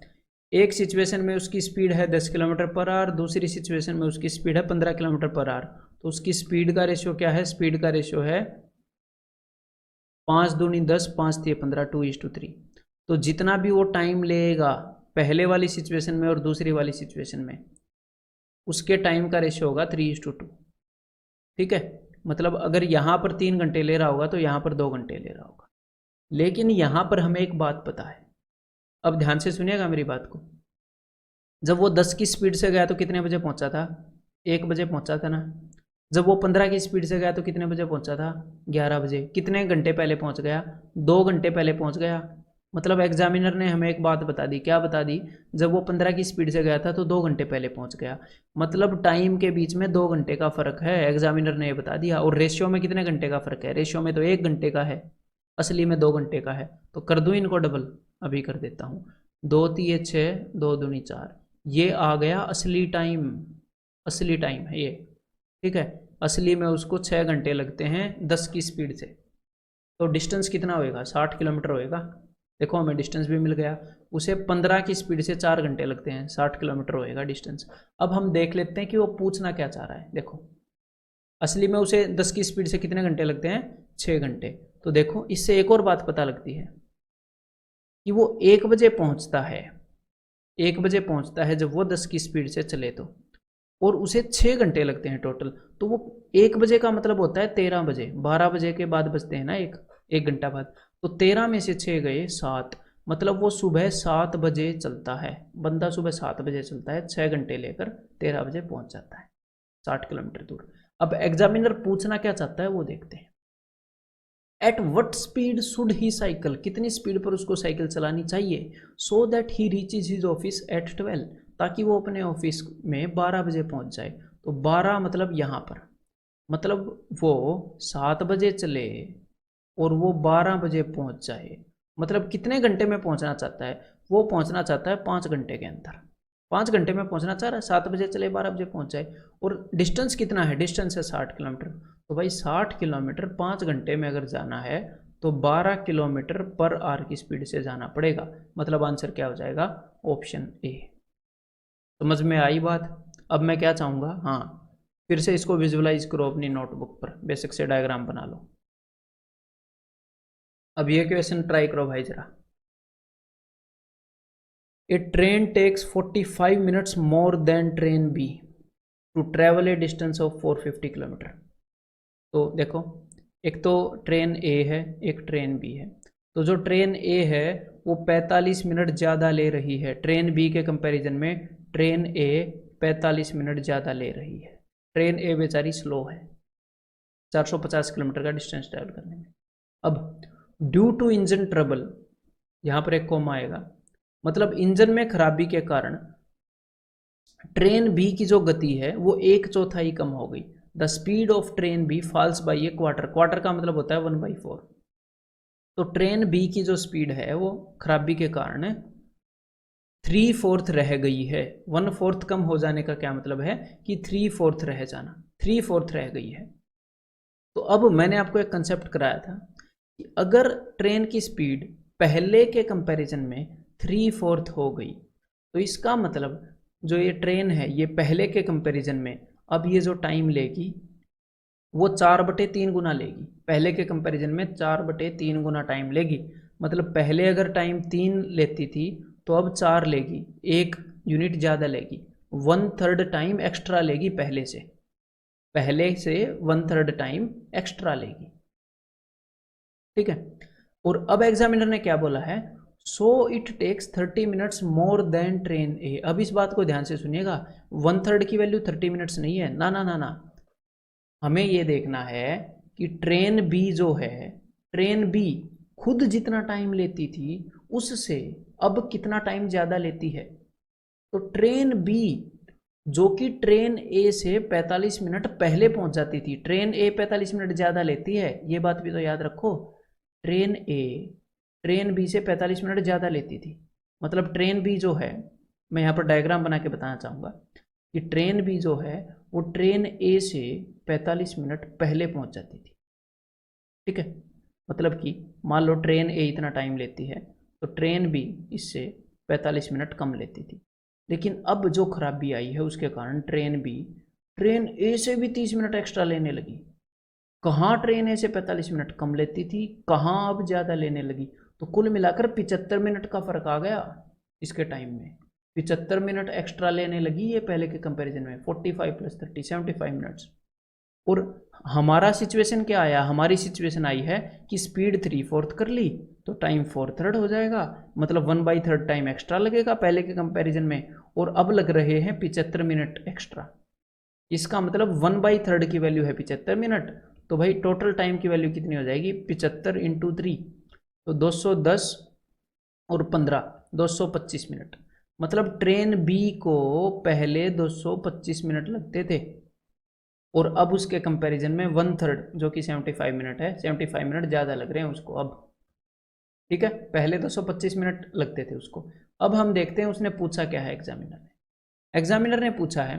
एक सिचुएशन में उसकी स्पीड है 10 किलोमीटर पर आवर, दूसरी सिचुएशन में उसकी स्पीड है 15 किलोमीटर पर आवर। तो उसकी स्पीड का रेशियो क्या है? स्पीड का रेशियो है 5 दूनी 10, 5 तिये 15, 2:3। तो जितना भी वो टाइम लेगा पहले वाली सिचुएशन में और दूसरी वाली सिचुएशन में, उसके टाइम का रेशियो होगा 3:2, ठीक है। मतलब अगर यहाँ पर 3 घंटे ले रहा होगा तो यहाँ पर 2 घंटे ले रहा होगा। लेकिन यहाँ पर हमें एक बात पता है, अब ध्यान से सुनिएगा मेरी बात को। जब वो 10 की स्पीड से गया तो कितने बजे पहुंचा था? 1 बजे पहुंचा था ना। जब वो 15 की स्पीड से गया तो कितने बजे पहुंचा था? 11 बजे। कितने घंटे पहले पहुंच गया? 2 घंटे पहले पहुंच गया। मतलब एग्जामिनर ने हमें एक बात बता दी, क्या बता दी? जब वो 15 की स्पीड से गया था तो 2 घंटे पहले पहुंच गया। मतलब टाइम के बीच में 2 घंटे का फर्क है, एग्जामिनर ने ये बता दिया। और रेशियो में कितने घंटे का फर्क है? रेशियो में तो 1 घंटे का है, असली में 2 घंटे का है। तो कर दूं इनको डबल? अभी कर देता हूँ। 2 तिये 6, 2 दूनी 4, ये आ गया असली टाइम। असली टाइम है ये, ठीक है। असली में उसको 6 घंटे लगते हैं 10 की स्पीड से। तो डिस्टेंस कितना होएगा? 60 किलोमीटर होएगा। देखो हमें डिस्टेंस भी मिल गया। उसे 15 की स्पीड से 4 घंटे लगते हैं, 60 किलोमीटर होएगा डिस्टेंस। अब हम देख लेते हैं कि वो पूछना क्या चाह रहा है। देखो असली में उसे 10 की स्पीड से कितने घंटे लगते हैं? 6 घंटे। तो देखो इससे एक और बात पता लगती है कि वो 1 बजे पहुंचता है, 1 बजे पहुंचता है जब वो 10 की स्पीड से चले तो, और उसे 6 घंटे लगते हैं टोटल। तो वो 1 बजे का मतलब होता है 13 बजे, 12 बजे के बाद बजते हैं ना एक घंटा बाद। तो 13 में से 6 गए 7, मतलब वो सुबह 7 बजे चलता है। बंदा सुबह 7 बजे चलता है, 6 घंटे लेकर 13 बजे पहुंच जाता है 60 किलोमीटर दूर। अब एग्जामिनर पूछना क्या चाहता है वो देखते हैं। At what speed should he cycle, कितनी स्पीड पर उसको साइकिल चलानी चाहिए, so that he reaches his office at 12, ताकि वो अपने ऑफिस में 12 बजे पहुंच जाए। तो 12 मतलब यहाँ पर, मतलब वो 7 बजे चले और वो 12 बजे पहुंच जाए। मतलब कितने घंटे में पहुंचना चाहता है? वो पहुंचना चाहता है 5 घंटे के अंदर। 5 घंटे में पहुंचना चाह रहा है, 7 बजे चले 12 बजे पहुंच जाए। और डिस्टेंस कितना है? डिस्टेंस है 60 किलोमीटर। तो भाई 60 किलोमीटर 5 घंटे में अगर जाना है तो 12 किलोमीटर पर आवर की स्पीड से जाना पड़ेगा। मतलब आंसर क्या हो जाएगा? Option A. समझ में आई बात? अब मैं क्या चाहूँगा, हाँ फिर से इसको विजुअलाइज करो अपनी नोटबुक पर, बेसिक से डायग्राम बना लो। अब ये क्वेश्चन ट्राई करो भाई जरा। A train takes 45 minutes more than train B to travel a distance of 450 kilometre. तो देखो एक तो ट्रेन ए है, एक ट्रेन बी है। तो जो ट्रेन ए है वो 45 मिनट ज़्यादा ले रही है ट्रेन बी के कंपैरिजन में। ट्रेन ए 45 मिनट ज़्यादा ले रही है। ट्रेन ए बेचारी स्लो है 450 किलोमीटर का डिस्टेंस ट्रैवल करने में। अब ड्यू टू इंजन ट्रबल, यहाँ पर एक कॉमा आएगा, मतलब इंजन में खराबी के कारण ट्रेन बी की जो गति है वो 1/4 कम हो गई। The speed of train B falls by a quarter. Quarter का मतलब होता है 1/4। तो ट्रेन बी की जो स्पीड है वो खराबी के कारण 3/4 रह गई है। 1/4 कम हो जाने का क्या मतलब है कि 3/4 रह जाना, 3/4 रह गई है। तो अब मैंने आपको एक कंसेप्ट कराया था कि अगर ट्रेन की स्पीड पहले के कंपैरिजन में 3/4 हो गई, तो इसका मतलब जो ये ट्रेन है ये पहले के कंपैरिजन में अब ये जो टाइम लेगी वो 4/3 गुना लेगी। पहले के कंपैरिजन में 4/3 गुना टाइम लेगी। मतलब पहले अगर टाइम 3 लेती थी तो अब 4 लेगी, 1 यूनिट ज़्यादा लेगी, 1/3 टाइम एक्स्ट्रा लेगी पहले से 1/3 टाइम एक्स्ट्रा लेगी। ठीक है। और अब एग्जामिनर ने क्या बोला है, so it takes 30 minutes more than train A. अब इस बात को ध्यान से सुनिएगा, 1/3 की वैल्यू 30 मिनट्स नहीं है, ना ना ना ना। हमें ये देखना है कि ट्रेन बी जो है, ट्रेन बी खुद जितना टाइम लेती थी उससे अब कितना टाइम ज़्यादा लेती है। तो ट्रेन बी जो कि ट्रेन ए से 45 मिनट पहले पहुंच जाती थी, ट्रेन ए 45 मिनट ज़्यादा लेती है, ये बात भी तो याद रखो। ट्रेन ए ट्रेन बी से 45 मिनट ज़्यादा लेती थी। मतलब ट्रेन बी जो है, मैं यहाँ पर डायग्राम बना के बताना चाहूँगा कि ट्रेन बी जो है वो ट्रेन ए से 45 मिनट पहले पहुँच जाती थी। ठीक है। मतलब कि मान लो ट्रेन ए इतना टाइम लेती है तो ट्रेन बी इससे 45 मिनट कम लेती थी। लेकिन अब जो खराबी आई है उसके कारण ट्रेन बी ट्रेन ए से भी 30 मिनट एक्स्ट्रा लेने लगी। कहाँ ट्रेन ए से 45 मिनट कम लेती थी, कहाँ अब ज़्यादा लेने लगी। तो कुल मिलाकर 75 मिनट का फ़र्क आ गया इसके टाइम में। 75 मिनट एक्स्ट्रा लेने लगी ये पहले के कंपैरिजन में। 45 + 30 75 मिनट्स। और हमारा सिचुएशन क्या आया, हमारी सिचुएशन आई है कि स्पीड 3/4 कर ली तो टाइम 4/3 हो जाएगा। मतलब 1/3 टाइम एक्स्ट्रा लगेगा पहले के कंपैरिजन में, और अब लग रहे हैं 75 मिनट एक्स्ट्रा। इसका मतलब 1/3 की वैल्यू है 75 मिनट। तो भाई टोटल टाइम की वैल्यू कितनी हो जाएगी, 75 × 3 तो 210 और 15 225 मिनट। मतलब ट्रेन बी को पहले 225 मिनट लगते थे और अब उसके कंपैरिजन में 1/3 जो कि 75 मिनट है, 75 मिनट ज़्यादा लग रहे हैं उसको अब। ठीक है। पहले 225 मिनट लगते थे उसको। अब हम देखते हैं उसने पूछा क्या है एग्जामिनर ने। एग्जामिनर ने पूछा है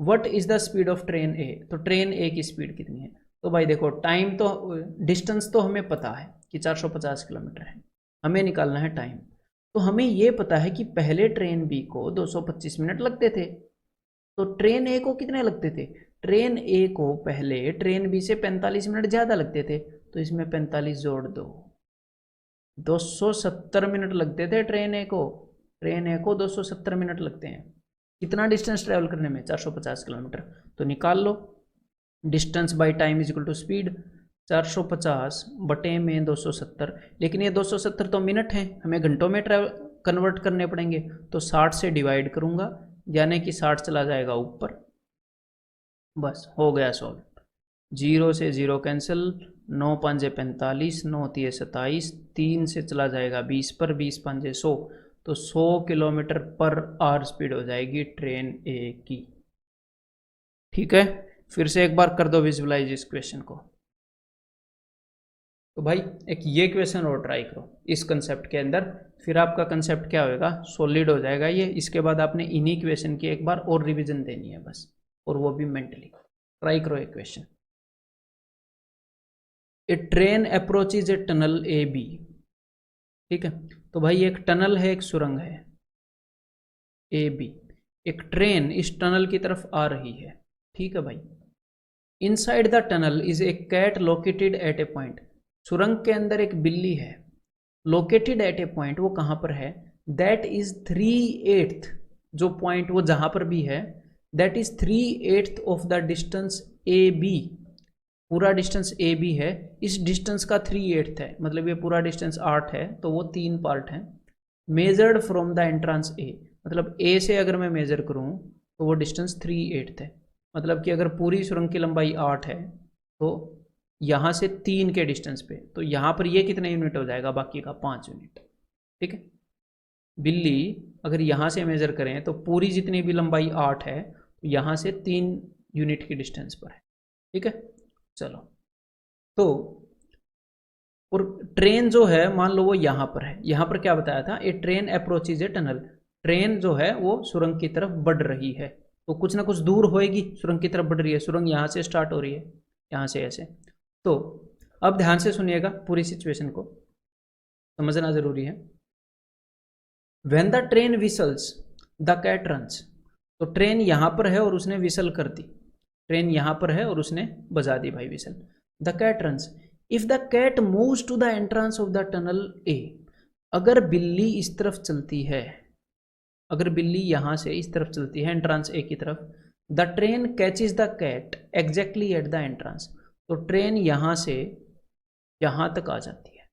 what is the speed of train A. तो ट्रेन ए की स्पीड कितनी है। तो भाई देखो टाइम तो, डिस्टेंस तो हमें पता है कि 450 किलोमीटर है, हमें निकालना है टाइम। तो हमें ये पता है कि पहले ट्रेन बी को 225 मिनट लगते थे, तो ट्रेन ए को कितने लगते थे, ट्रेन ए को पहले ट्रेन बी से 45 मिनट ज़्यादा लगते थे, तो इसमें 45 जोड़ दो, 270 मिनट लगते थे ट्रेन ए को। ट्रेन ए को 270 मिनट लगते हैं कितना डिस्टेंस ट्रैवल करने में, 450 किलोमीटर। तो निकाल लो, distance by time is equal to speed, 450 बटे में 270। लेकिन ये 270 तो मिनट हैं, हमें घंटों में ट्रैवल कन्वर्ट करने पड़ेंगे। तो 60 से डिवाइड करूँगा, यानी कि 60 चला जाएगा ऊपर, बस हो गया सॉल्व। 0 से 0 कैंसिल, 9 × 5 = 45, 9 × 3 = 27, 3 से चला जाएगा 20 पर, 20 × 5 = 100। तो 100 किलोमीटर पर आवर स्पीड हो जाएगी ट्रेन ए की। ठीक है। फिर से एक बार कर दो विजुअलाइज इस क्वेश्चन को। तो भाई एक ये क्वेश्चन और ट्राई करो इस कंसेप्ट के अंदर, फिर आपका कंसेप्ट क्या होएगा, सॉलिड हो जाएगा ये। इसके बाद आपने इन्हीं क्वेश्चन की एक बार और रिवीजन देनी है बस, और वो भी मेंटली। ट्राई करो एक क्वेश्चन। A train approaches a tunnel A B. ठीक है। तो भाई एक टनल है, एक सुरंग है ए बी, एक ट्रेन इस टनल की तरफ आ रही है। ठीक है भाई। Inside the tunnel is a cat located at a point. सुरंग के अंदर एक बिल्ली है, लोकेटेड एट ए पॉइंट, वो कहाँ पर है, दैट इज 3/8, जो पॉइंट वो जहाँ पर भी है, that is 3/8 of the distance A B. पूरा डिस्टेंस ए बी है, इस डिस्टेंस का 3/8 है, मतलब ये पूरा डिस्टेंस 8 है, तो वो 3 पार्ट है। मेजर्ड फ्रॉम द एंट्रेंस ए, मतलब ए से अगर मैं मेजर करूँ तो वो डिस्टेंस 3/8 है। मतलब कि अगर पूरी सुरंग की लंबाई 8 है तो यहाँ से 3 के डिस्टेंस पे, तो यहाँ पर ये कितने यूनिट हो जाएगा, बाकी का 5 यूनिट। ठीक है। बिल्ली अगर यहाँ से मेजर करें तो पूरी जितनी भी लंबाई 8 है, तो यहाँ से 3 यूनिट की डिस्टेंस पर है। ठीक है। चलो, तो और ट्रेन जो है मान लो वो यहाँ पर है, यहाँ पर क्या बताया था, a train approaches a tunnel. Train जो है वो सुरंग की तरफ बढ़ रही है, तो कुछ ना कुछ दूर होएगी, सुरंग की तरफ बढ़ रही है। सुरंग यहाँ से स्टार्ट हो रही है, यहाँ से ऐसे, तो अब ध्यान से सुनिएगा, पूरी सिचुएशन को समझना जरूरी है। When the train whistles, the cat runs। तो ट्रेन यहां पर है और उसने विसल कर दी, ट्रेन यहां पर है और उसने बजा दी भाई whistle. The cat runs. If the cat moves to the entrance of the tunnel A, अगर बिल्ली इस तरफ चलती है, अगर बिल्ली यहां से इस तरफ चलती है एंट्रेंस ए की तरफ, the train catches the cat exactly at the entrance. तो ट्रेन यहां से यहां तक आ जाती है,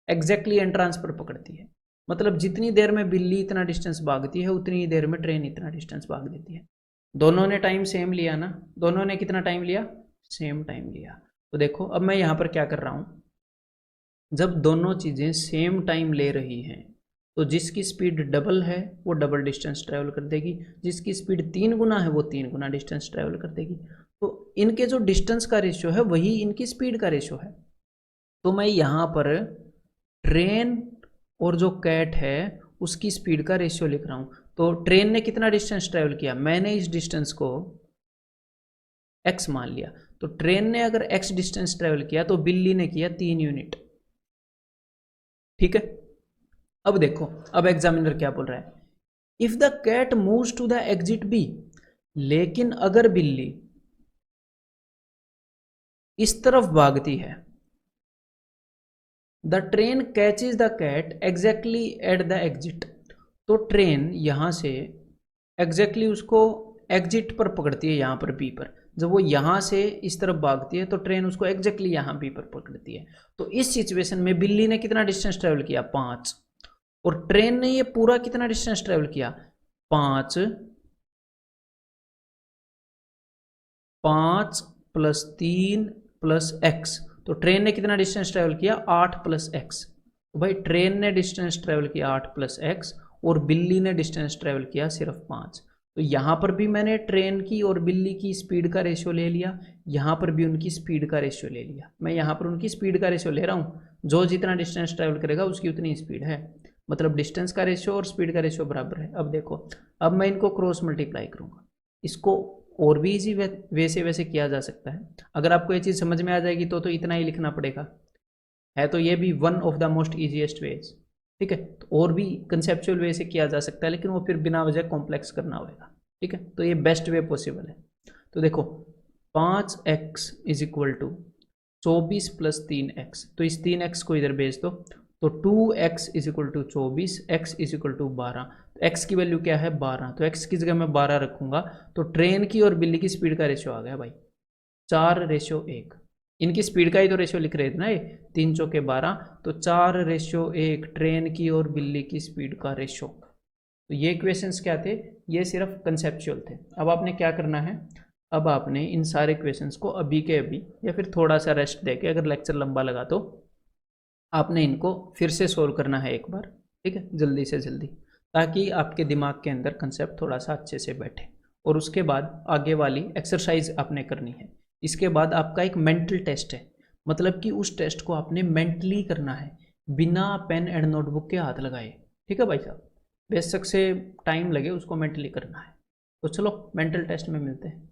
एग्जैक्टली एंट्रेंस पर पकड़ती है। मतलब जितनी देर में बिल्ली इतना डिस्टेंस भागती है उतनी ही देर में ट्रेन इतना डिस्टेंस भाग देती है। दोनों ने टाइम सेम लिया ना, दोनों ने कितना टाइम लिया, सेम टाइम लिया। तो देखो अब मैं यहाँ पर क्या कर रहा हूँ, जब दोनों चीज़ें सेम टाइम ले रही हैं तो जिसकी स्पीड डबल है वो डबल डिस्टेंस ट्रैवल कर देगी, जिसकी स्पीड 3 गुना है वो 3 गुना डिस्टेंस ट्रैवल कर देगी। तो इनके जो डिस्टेंस का रेशियो है वही इनकी स्पीड का रेशियो है। तो मैं यहाँ पर ट्रेन और जो कैट है उसकी स्पीड का रेशियो लिख रहा हूँ। तो ट्रेन ने कितना डिस्टेंस ट्रैवल किया, मैंने इस डिस्टेंस को x मान लिया। तो ट्रेन ने अगर x डिस्टेंस ट्रैवल किया तो बिल्ली ने किया 3 यूनिट। ठीक है, अब देखो अब एग्जामिनर क्या बोल रहा है, if the cat moves to the exit B. लेकिन अगर बिल्ली इस तरफ भागती है, the train catches the cat exactly at the exit. तो ट्रेन यहां से एग्जैक्टली उसको एग्जिट पर पकड़ती है, यहां पर बी पर। जब वो यहां से इस तरफ भागती है तो ट्रेन उसको एग्जैक्टली यहां बी पर पकड़ती है। तो इस सिचुएशन में बिल्ली ने कितना डिस्टेंस ट्रेवल किया, 5, और ट्रेन ने ये पूरा कितना डिस्टेंस ट्रेवल किया, 5 प्लस 3 प्लस x। तो ट्रेन ने कितना डिस्टेंस ट्रेवल किया, 8 प्लस x। तो भाई ट्रेन ने डिस्टेंस ट्रेवल किया 8 प्लस x और बिल्ली ने डिस्टेंस ट्रेवल किया सिर्फ 5। तो यहाँ पर भी मैंने ट्रेन की और बिल्ली की स्पीड का रेशियो ले लिया, यहाँ पर भी उनकी स्पीड का रेशियो ले लिया। मैं यहाँ पर उनकी स्पीड का रेशियो ले रहा हूँ, जो जितना डिस्टेंस ट्रेवल करेगा उसकी उतनी स्पीड है, मतलब डिस्टेंस का रेशियो और स्पीड का रेशियो बराबर है। अब देखो, अब मैं इनको क्रॉस मल्टीप्लाई करूँगा। इसको और भी इजी वे से वैसे किया जा सकता है। अगर आपको ये चीज़ समझ में आ जाएगी तो इतना ही लिखना पड़ेगा, है तो ये भी one of the most easiest ways. ठीक है, तो और भी कंसेप्चुअल वे से किया जा सकता है, लेकिन वो फिर बिना वजह कॉम्प्लेक्स करना होगा। ठीक है, तो ये बेस्ट वे पॉसिबल है। तो देखो 5x is equal to 24 plus 3x। तो इस 3x को इधर भेज दो, तो 2x is equal to 24, x is equal to 12। तो x की वैल्यू क्या है, 12। तो x की जगह मैं 12 रखूंगा। तो ट्रेन की और बिल्ली की स्पीड का रेशियो आ गया भाई 4:1। इनकी स्पीड का ही तो रेशियो लिख रहे थे ना, ये 3 चौके 12, तो 4:1 ट्रेन की और बिल्ली की स्पीड का रेशियो। तो ये क्वेश्चंस क्या थे, ये सिर्फ कंसेप्चुअल थे। अब आपने क्या करना है, अब आपने इन सारे क्वेश्चंस को अभी के अभी या फिर थोड़ा सा रेस्ट देके, अगर लेक्चर लंबा लगा तो आपने इनको फिर से सोल्व करना है एक बार। ठीक है, जल्दी से जल्दी, ताकि आपके दिमाग के अंदर कंसेप्ट थोड़ा सा अच्छे से बैठे। और उसके बाद आगे वाली एक्सरसाइज आपने करनी है। इसके बाद आपका एक मेंटल टेस्ट है, मतलब कि उस टेस्ट को आपने मेंटली करना है, बिना पेन एंड नोटबुक के हाथ लगाए। ठीक है भाई साहब, बेशक से टाइम लगे, उसको मेंटली करना है। तो चलो मेंटल टेस्ट में मिलते हैं।